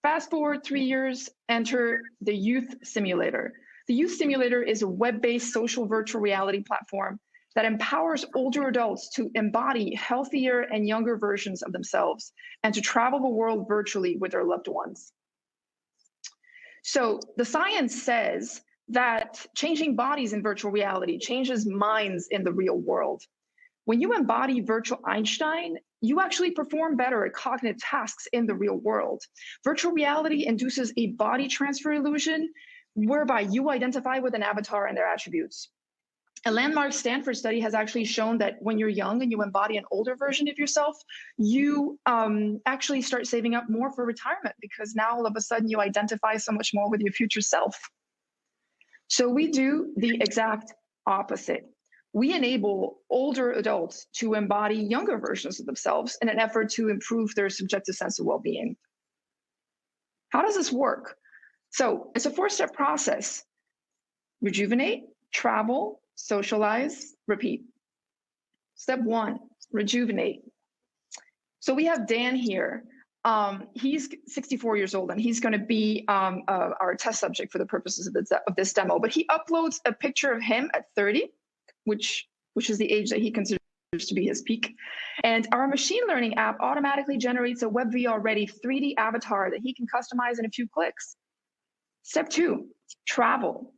Fast forward 3 years, enter the Youth Simulator. The Youth Simulator is a web-based social virtual reality platform that empowers older adults to embody healthier and younger versions of themselves and to travel the world virtually with their loved ones. So the science says that changing bodies in virtual reality changes minds in the real world. When you embody virtual Einstein, you actually perform better at cognitive tasks in the real world. Virtual reality induces a body transfer illusion whereby you identify with an avatar and their attributes. A landmark Stanford study has actually shown that when you're young and you embody an older version of yourself, you actually start saving up more for retirement because now all of a sudden you identify so much more with your future self. So we do the exact opposite. We enable older adults to embody younger versions of themselves in an effort to improve their subjective sense of well-being. How does this work? So it's a 4-step process. Rejuvenate, travel, socialize, repeat. Step 1, rejuvenate. So we have Dan here. He's 64 years old, and he's going to be our test subject for the purposes of this demo. But he uploads a picture of him at 30, which is the age that he considers to be his peak. And our machine learning app automatically generates a WebVR-ready 3D avatar that he can customize in a few clicks. Step 2, travel.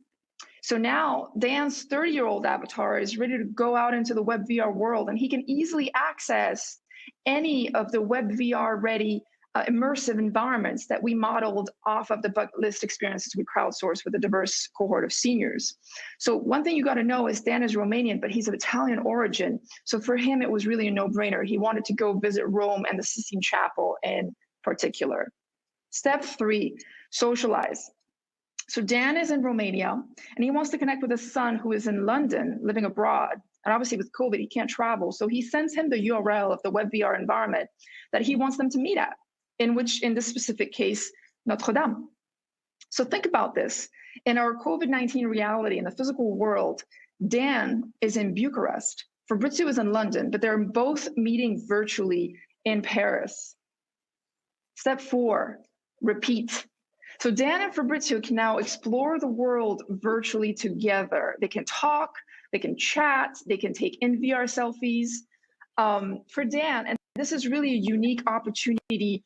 So now Dan's 30-year-old avatar is ready to go out into the WebVR world, and he can easily access any of the WebVR-ready immersive environments that we modeled off of the bucket list experiences we crowdsourced with a diverse cohort of seniors. So one thing you got to know is Dan is Romanian, but he's of Italian origin. So for him, it was really a no-brainer. He wanted to go visit Rome and the Sistine Chapel in particular. Step 3, socialize. So Dan is in Romania, and he wants to connect with his son who is in London, living abroad. And obviously with COVID, he can't travel. So he sends him the URL of the WebVR environment that he wants them to meet at, in this specific case, Notre Dame. So think about this. In our COVID-19 reality, in the physical world, Dan is in Bucharest, Fabrizio is in London, but they're both meeting virtually in Paris. Step 4, repeat. So Dan and Fabrizio can now explore the world virtually together. They can talk, they can chat, they can take in VR selfies. For Dan, and this is really a unique opportunity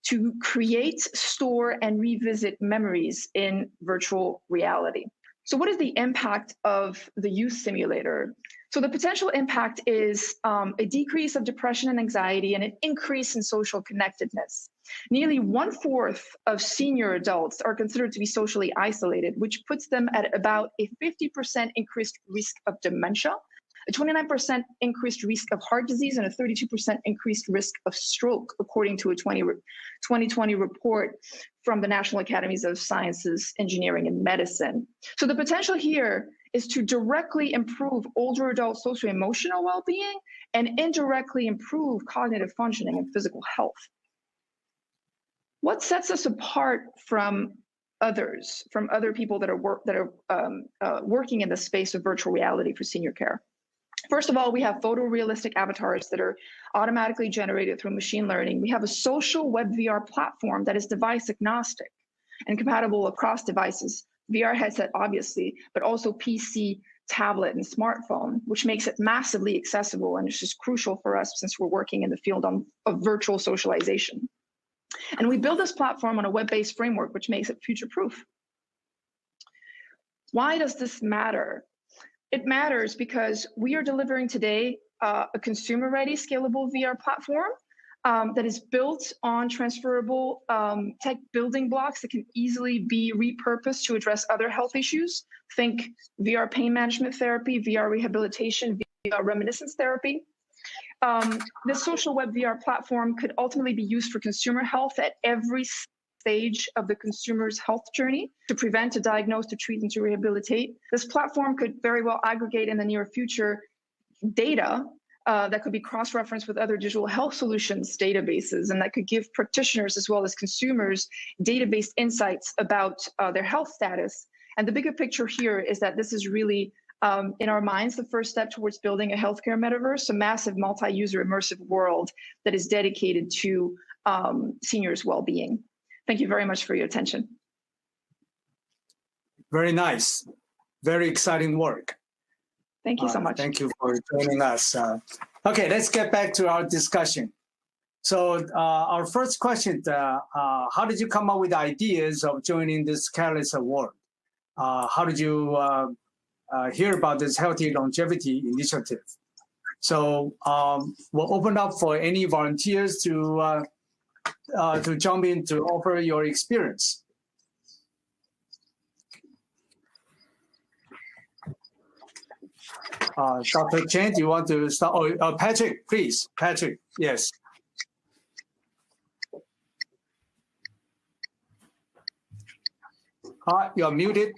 to create, store, and revisit memories in virtual reality. So what is the impact of the youth simulator? So the potential impact is a decrease of depression and anxiety and an increase in social connectedness. Nearly 1/4 of senior adults are considered to be socially isolated, which puts them at about a 50% increased risk of dementia, a 29% increased risk of heart disease and a 32% increased risk of stroke, according to a 2020 report from the National Academies of Sciences, Engineering, and Medicine. So the potential here is to directly improve older adult socio-emotional well-being and indirectly improve cognitive functioning and physical health. What sets us apart from others, from other people that are working in the space of virtual reality for senior care? First of all, we have photorealistic avatars that are automatically generated through machine learning. We have a social web VR platform that is device agnostic and compatible across devices, VR headset obviously, but also PC, tablet, and smartphone, which makes it massively accessible, and it's just crucial for us since we're working in the field of virtual socialization. And we build this platform on a web-based framework, which makes it future-proof. Why does this matter? It matters because we are delivering today a consumer-ready, scalable VR platform that is built on transferable tech building blocks that can easily be repurposed to address other health issues. Think VR pain management therapy, VR rehabilitation, VR reminiscence therapy. This social web VR platform could ultimately be used for consumer health at every stage of the consumer's health journey, to prevent, to diagnose, to treat, and to rehabilitate. This platform could very well aggregate in the near future data that could be cross-referenced with other digital health solutions databases, and that could give practitioners as well as consumers database insights about their health status. And the bigger picture here is that this is really, in our minds, the first step towards building a healthcare metaverse, a massive multi-user immersive world that is dedicated to seniors' well-being. Thank you very much for your attention. Very nice. Very exciting work. Thank you so much. Thank you for joining us. Okay, let's get back to our discussion. So our first question, how did you come up with ideas of joining this Catalyst Award? How did you hear about this Healthy Longevity initiative? So we'll open up for any volunteers to jump in to offer your experience. Dr. Chang, do you want to start? Oh, Patrick, please. Patrick, yes. You're muted.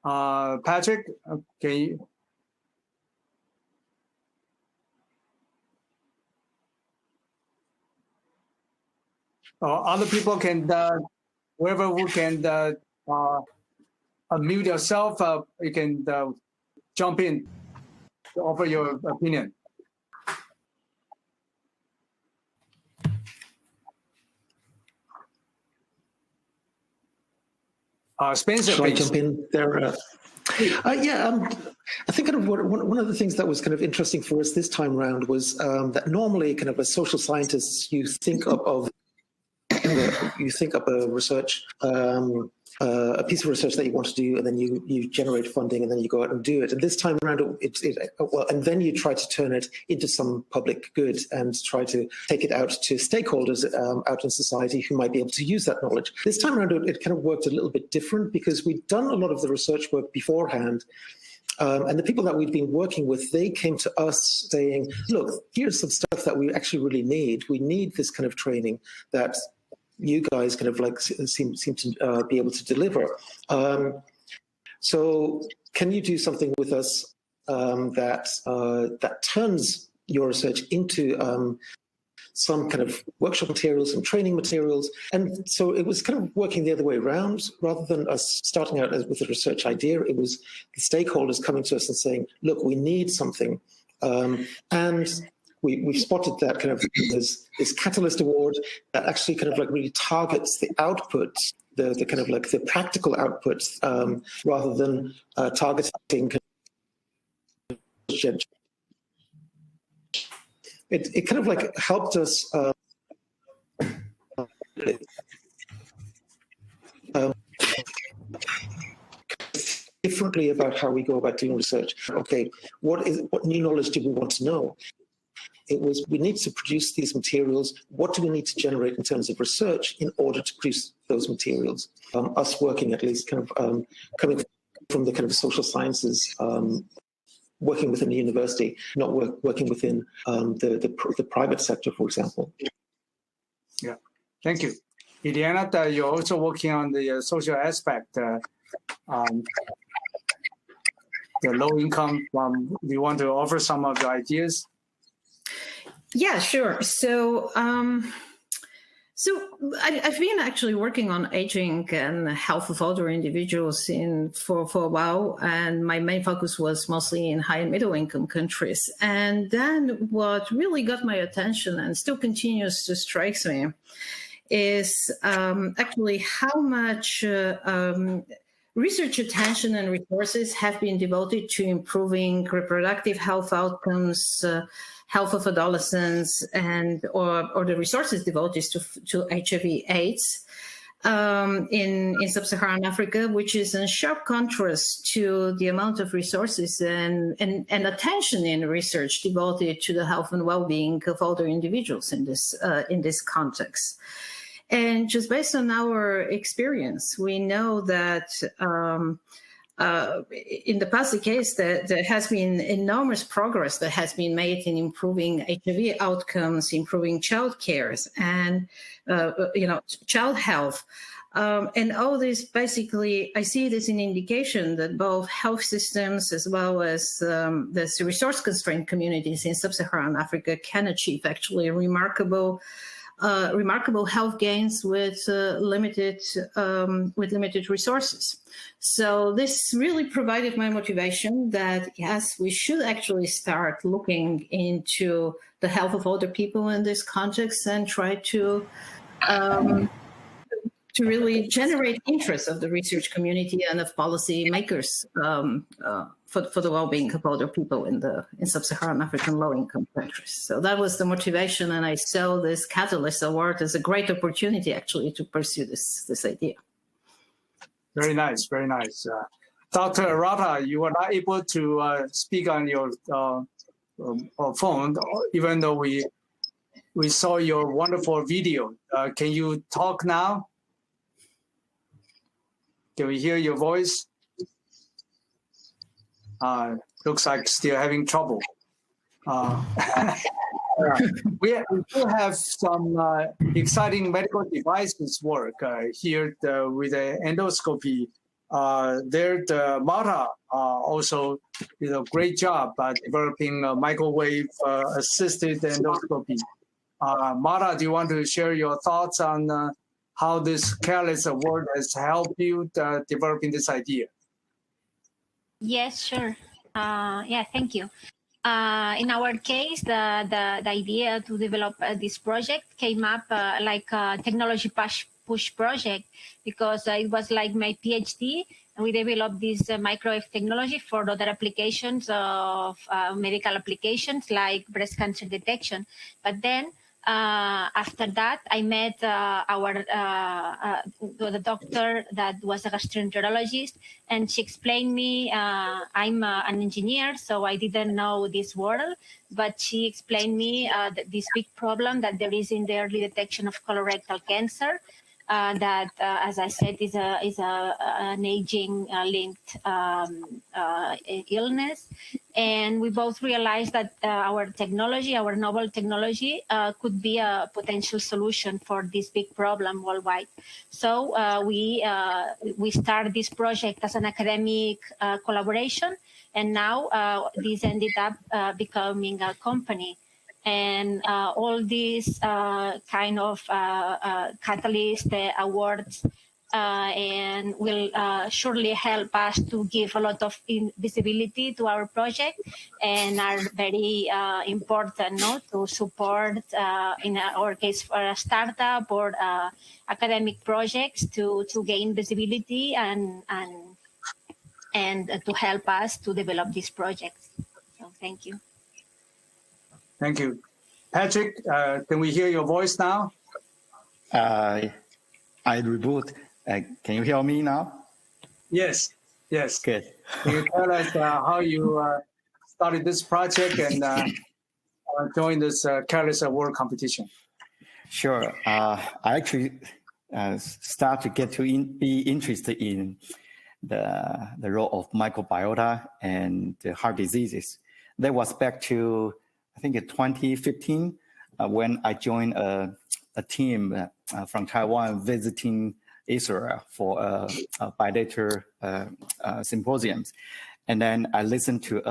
Patrick, can you? Other people can, whoever who can unmute yourself, you can jump in to offer your opinion. Spencer, shall please. I jump in there? I think kind of one of the things that was kind of interesting for us this time around was that normally, kind of as social scientists, you think of a research, a piece of research that you want to do, and then you generate funding, and then you go out and do it. And this time around, and then you try to turn it into some public good and try to take it out to stakeholders out in society who might be able to use that knowledge. This time around, it kind of worked a little bit different because we'd done a lot of the research work beforehand. And the people that we'd been working with, they came to us saying, look, here's some stuff that we actually really need. We need this kind of training that you guys kind of like seem to be able to deliver. So can you do something with us that turns your research into some kind of workshop materials, some training materials? And so it was kind of working the other way around. Rather than us starting out with a research idea, it was the stakeholders coming to us and saying, look, we need something. And we've spotted that kind of this Catalyst Award that actually kind of like really targets the output, the kind of like the practical outputs, rather than targeting. It kind of like helped us differently about how we go about doing research. Okay, what new knowledge do we want to know? It was, we need to produce these materials. What do we need to generate in terms of research in order to produce those materials? Us working at least kind of coming from the kind of social sciences, working within the university, not working within the private sector, for example. Yeah, thank you. Eliana, you're also working on the social aspect, the low income. Do you want to offer some of the ideas? Yeah, sure. So, I've been actually working on aging and health of older individuals for a while, and my main focus was mostly in high and middle income countries. And then what really got my attention and still continues to strike me is actually how much research attention and resources have been devoted to improving reproductive health outcomes, health of adolescents, and or the resources devoted to HIV/AIDS in sub-Saharan Africa, which is in sharp contrast to the amount of resources and attention in research devoted to the health and well-being of older individuals in this context. And just based on our experience, we know that in the past decades, there has been enormous progress that has been made in improving HIV outcomes, improving child care, and child health. And all this, basically, I see it as an indication that both health systems as well as the resource-constrained communities in sub-Saharan Africa can achieve actually remarkable health gains with limited resources. So this really provided my motivation that, yes, we should actually start looking into the health of older people in this context and try to really generate interest of the research community and of policy makers for the well-being of older people in sub-Saharan African low-income countries. So that was the motivation, and I saw this Catalyst Award as a great opportunity actually to pursue this idea. Very nice, very nice. Dr. Arata, you were not able to speak on your phone, even though we saw your wonderful video. Can you talk now? Can we hear your voice? Looks like still having trouble. We do have some exciting medical devices work here with the endoscopy. Marta also did a great job developing microwave assisted endoscopy. Marta, do you want to share your thoughts on how this Catalyst Award has helped you developing this idea? Yes, sure. Yeah, thank you. In our case, the idea to develop this project came up like a technology push project, because it was like my PhD, and we developed this microwave technology for other applications of medical applications like breast cancer detection. But then after that, I met the doctor that was a gastroenterologist, and she explained me, I'm an engineer, so I didn't know this world, but she explained me this big problem that there is in the early detection of colorectal cancer, that, as I said, is an aging linked illness. And we both realized that our technology, our novel technology, could be a potential solution for this big problem worldwide. So we started this project as an academic collaboration, and now this ended up becoming a company. And all these kind of Catalyst Awards and will surely help us to give a lot of visibility to our project, and are very important to support, in our case, for a startup or academic projects to gain visibility and to help us to develop these projects. So thank you. Thank you. Patrick, can we hear your voice now? I reboot. Can you hear me now? Yes, yes. Good. Can you tell us how you started this project and join this Catalyst Award competition? Sure. I actually start to get to be interested in the role of microbiota and the heart diseases. That was back to, I think, 2015 when I joined a team from Taiwan visiting Israel for a bilateral symposiums. And then I listened to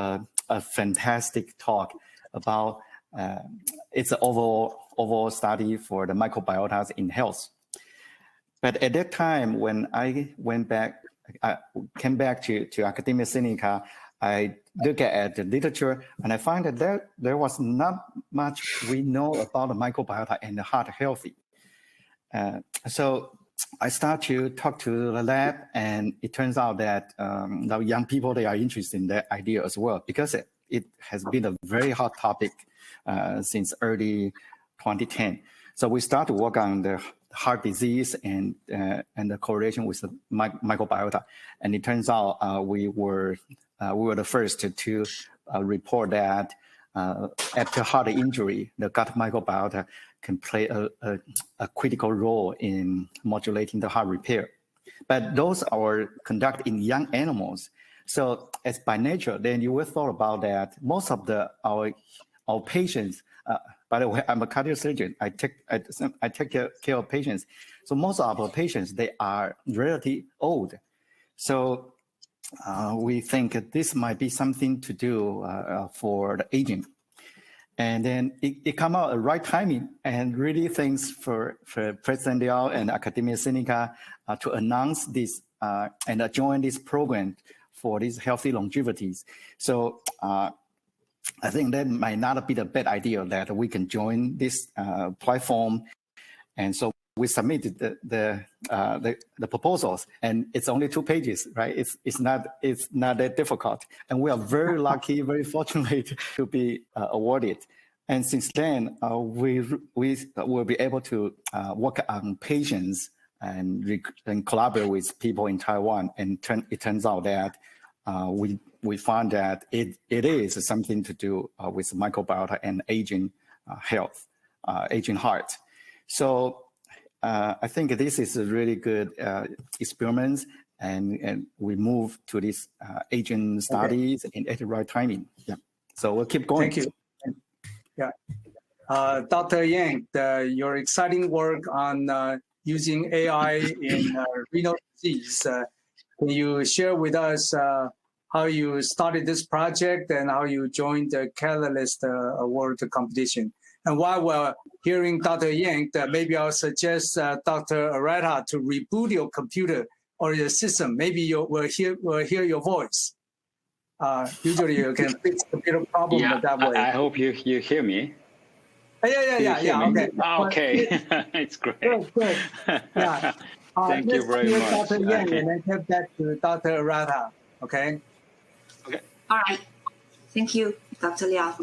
a fantastic talk about it's an overall study for the microbiotas in health. But at that time, when I came back to academia Seneca, I looked at the literature and I found that there was not much we know about the microbiota and the heart healthy. So I start to talk to the lab, and it turns out that the young people, they are interested in that idea as well, because it has been a very hot topic since early 2010. So we start to work on the heart disease and the correlation with the microbiota. And it turns out we were the first to report that after heart injury, the gut microbiota can play a critical role in modulating the heart repair. But those are conducted in young animals. So as by nature, then you will thought about that most of our patients, by the way, I'm a cardiosurgeon. I take care of patients. So most of our patients, they are relatively old. So we think this might be something to do for the aging. And then it come out at the right timing, and really thanks for President Liao and Academia Sinica to announce this and join this program for these healthy longevities. So I think that might not be the bad idea that we can join this platform. And so we submitted the proposals, and it's only 2 pages, right? It's not that difficult, and we are very lucky, very fortunate to be awarded. And since then, we will be able to work on patients and collaborate with people in Taiwan. And it turns out that we found that it is something to do with microbiota and aging health, aging heart. So I think this is a really good experiment, and we move to this aging studies and at the right timing. Yeah. So we'll keep going. Thank you. Yeah. Dr. Yang, your exciting work on using AI in renal disease. Can you share with us how you started this project and how you joined the Catalyst Award competition? And while we're hearing Dr. Yang, maybe I'll suggest Dr. Arata to reboot your computer or your system. Maybe we'll hear your voice. Usually you can fix computer problem that way. I hope you hear me. Yeah. Okay. Okay, it's great. Good. Yeah. Thank you very much. Dr. Yang, and then get back to Dr. Arata. Okay. All right. Thank you, Dr. Liao.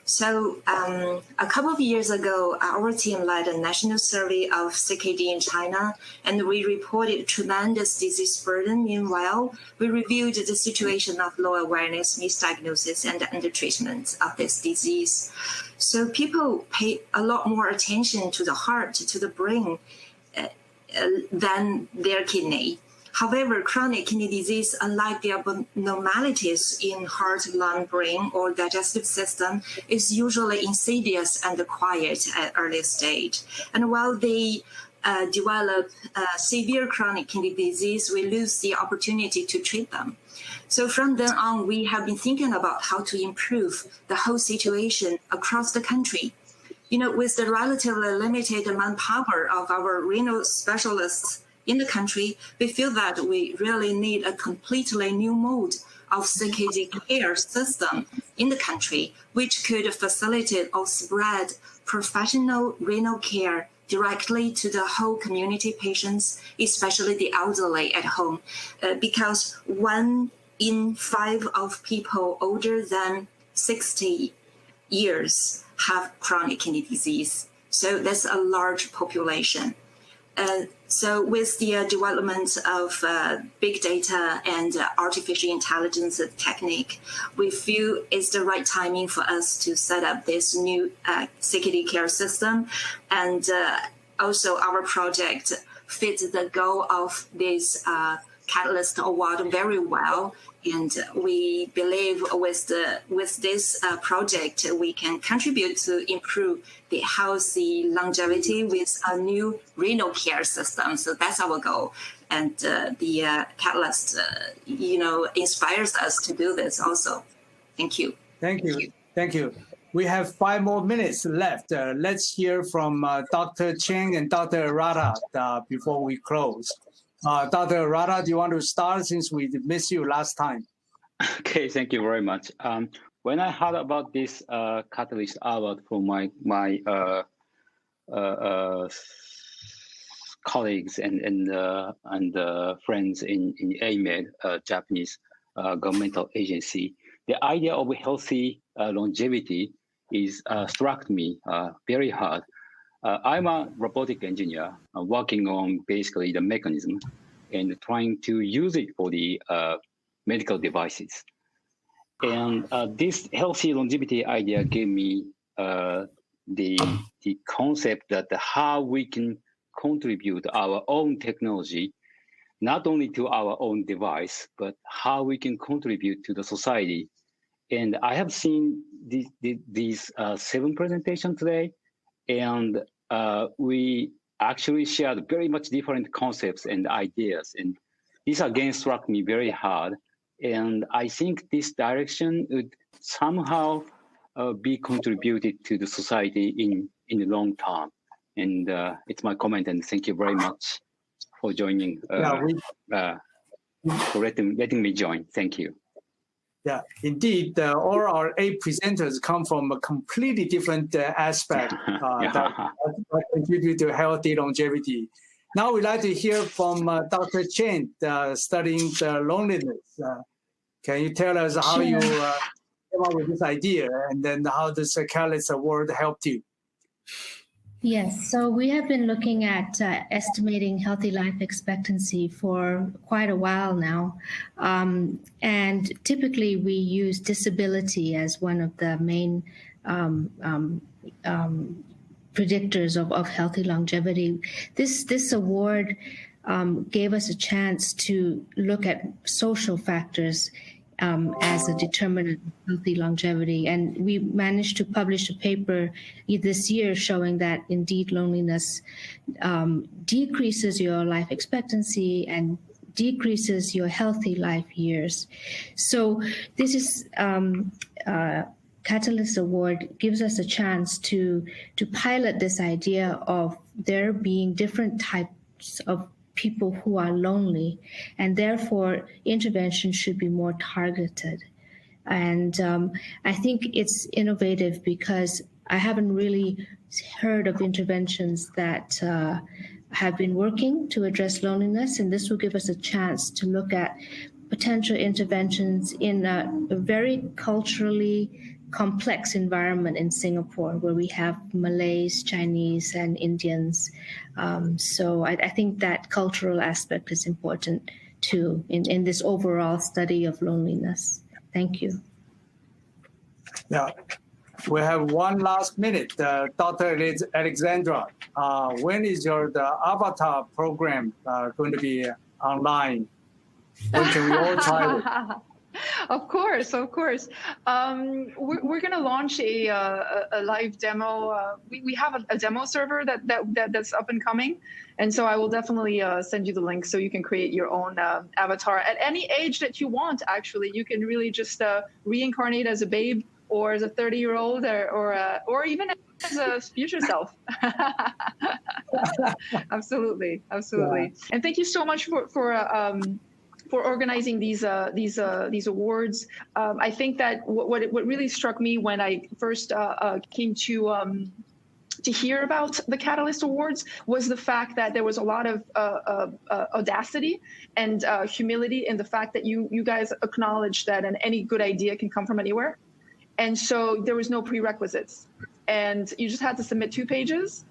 So a couple of years ago, our team led a national survey of CKD in China, and we reported tremendous disease burden. Meanwhile, we reviewed the situation of low awareness, misdiagnosis, and undertreatment of this disease. So people pay a lot more attention to the heart, to the brain, than their kidney. However, chronic kidney disease, unlike the abnormalities in heart, lung, brain, or digestive system, is usually insidious and quiet at early stage. And while they develop severe chronic kidney disease, we lose the opportunity to treat them. So from then on, we have been thinking about how to improve the whole situation across the country. You know, with the relatively limited manpower of our renal specialists in the country, we feel that we really need a completely new mode of CKD care system in the country, which could facilitate or spread professional renal care directly to the whole community patients, especially the elderly at home, because 1 in 5 of people older than 60 years have chronic kidney disease. So that's a large population. So with the development of big data and artificial intelligence technique, we feel it's the right timing for us to set up this new CKD care system. And also our project fits the goal of this Catalyst Award very well. And we believe with this project, we can contribute to improve the healthy longevity with a new renal care system. So that's our goal. And the Catalyst, inspires us to do this also. Thank you. Thank you. Thank you. We have 5 more minutes left. Let's hear from Dr. Chang and Dr. Arata before we close. Dr. Arata, do you want to start since we missed you last time? Okay, thank you very much. When I heard about this Catalyst Award from my colleagues and friends in AMED, Japanese governmental agency, the idea of healthy longevity is struck me very hard. I'm a robotic engineer working on basically the mechanism and trying to use it for the medical devices. And this healthy longevity idea gave me the concept that how we can contribute our own technology, not only to our own device, but how we can contribute to the society. And I have seen these 7 presentations today, and we actually shared very much different concepts and ideas. And this again struck me very hard. And I think this direction would somehow be contributed to the society in the long term. And it's my comment, and thank you very much for joining, for letting me join. Thank you. Yeah, indeed, all our 8 presenters come from a completely different aspect that contribute to healthy longevity. Now we'd like to hear from Dr. Chang, studying the loneliness. Can you tell us how you came up with this idea, and then how this Catalyst Award helped you? Yes, so we have been looking at estimating healthy life expectancy for quite a while now. And typically we use disability as one of the main predictors of healthy longevity. This award gave us a chance to look at social factors as a determinant of healthy longevity. And we managed to publish a paper this year showing that indeed loneliness decreases your life expectancy and decreases your healthy life years. So this is Catalyst Award gives us a chance to pilot this idea of there being different types of people who are lonely, and therefore intervention should be more targeted. And I think it's innovative because I haven't really heard of interventions that have been working to address loneliness, and this will give us a chance to look at potential interventions in a very culturally complex environment in Singapore, where we have Malays, Chinese, and Indians. So I think that cultural aspect is important too in this overall study of loneliness. Thank you. Yeah, we have 1 last minute. Dr. Alexandra, when is the Avatar program going to be online? When can we all try it? Of course. We're going to launch a live demo. We have a demo server that's up and coming, and so I will definitely send you the link so you can create your own avatar at any age that you want. Actually, you can really just reincarnate as a babe, or as a 30-year-old, or even as a future self. Absolutely. Yeah. And thank you so much for organizing these awards. I think that what really struck me when I first came to hear about the Catalyst Awards was the fact that there was a lot of audacity and humility in the fact that you guys acknowledged that any good idea can come from anywhere. And so there was no prerequisites. And you just had to submit 2 pages.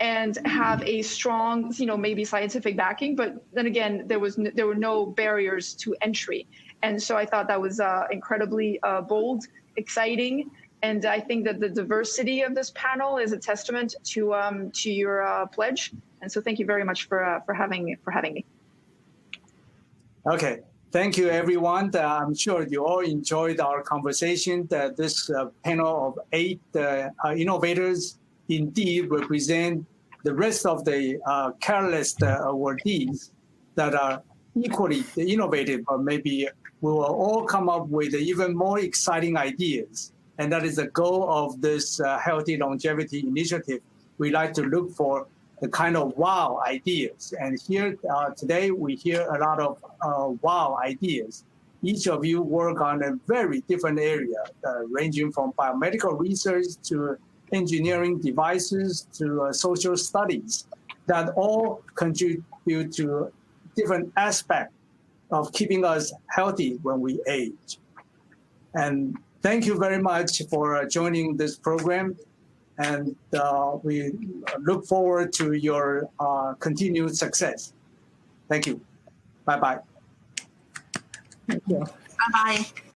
and have a strong, maybe scientific backing. But then again, there were no barriers to entry. And so I thought that was incredibly bold, exciting. And I think that the diversity of this panel is a testament to your pledge. And so thank you very much for having me. Okay. Thank you, everyone. I'm sure you all enjoyed our conversation. This panel of 8 innovators indeed represent the rest of the Catalyst awardees that are equally innovative, but maybe we will all come up with even more exciting ideas. And that is the goal of this Healthy Longevity Initiative. We like to look for the kind of wow ideas. And here today, we hear a lot of wow ideas. Each of you work on a very different area, ranging from biomedical research to engineering devices to social studies, that all contribute to different aspects of keeping us healthy when we age. And thank you very much for joining this program. And we look forward to your continued success. Thank you. Bye-bye. Thank you. Bye-bye.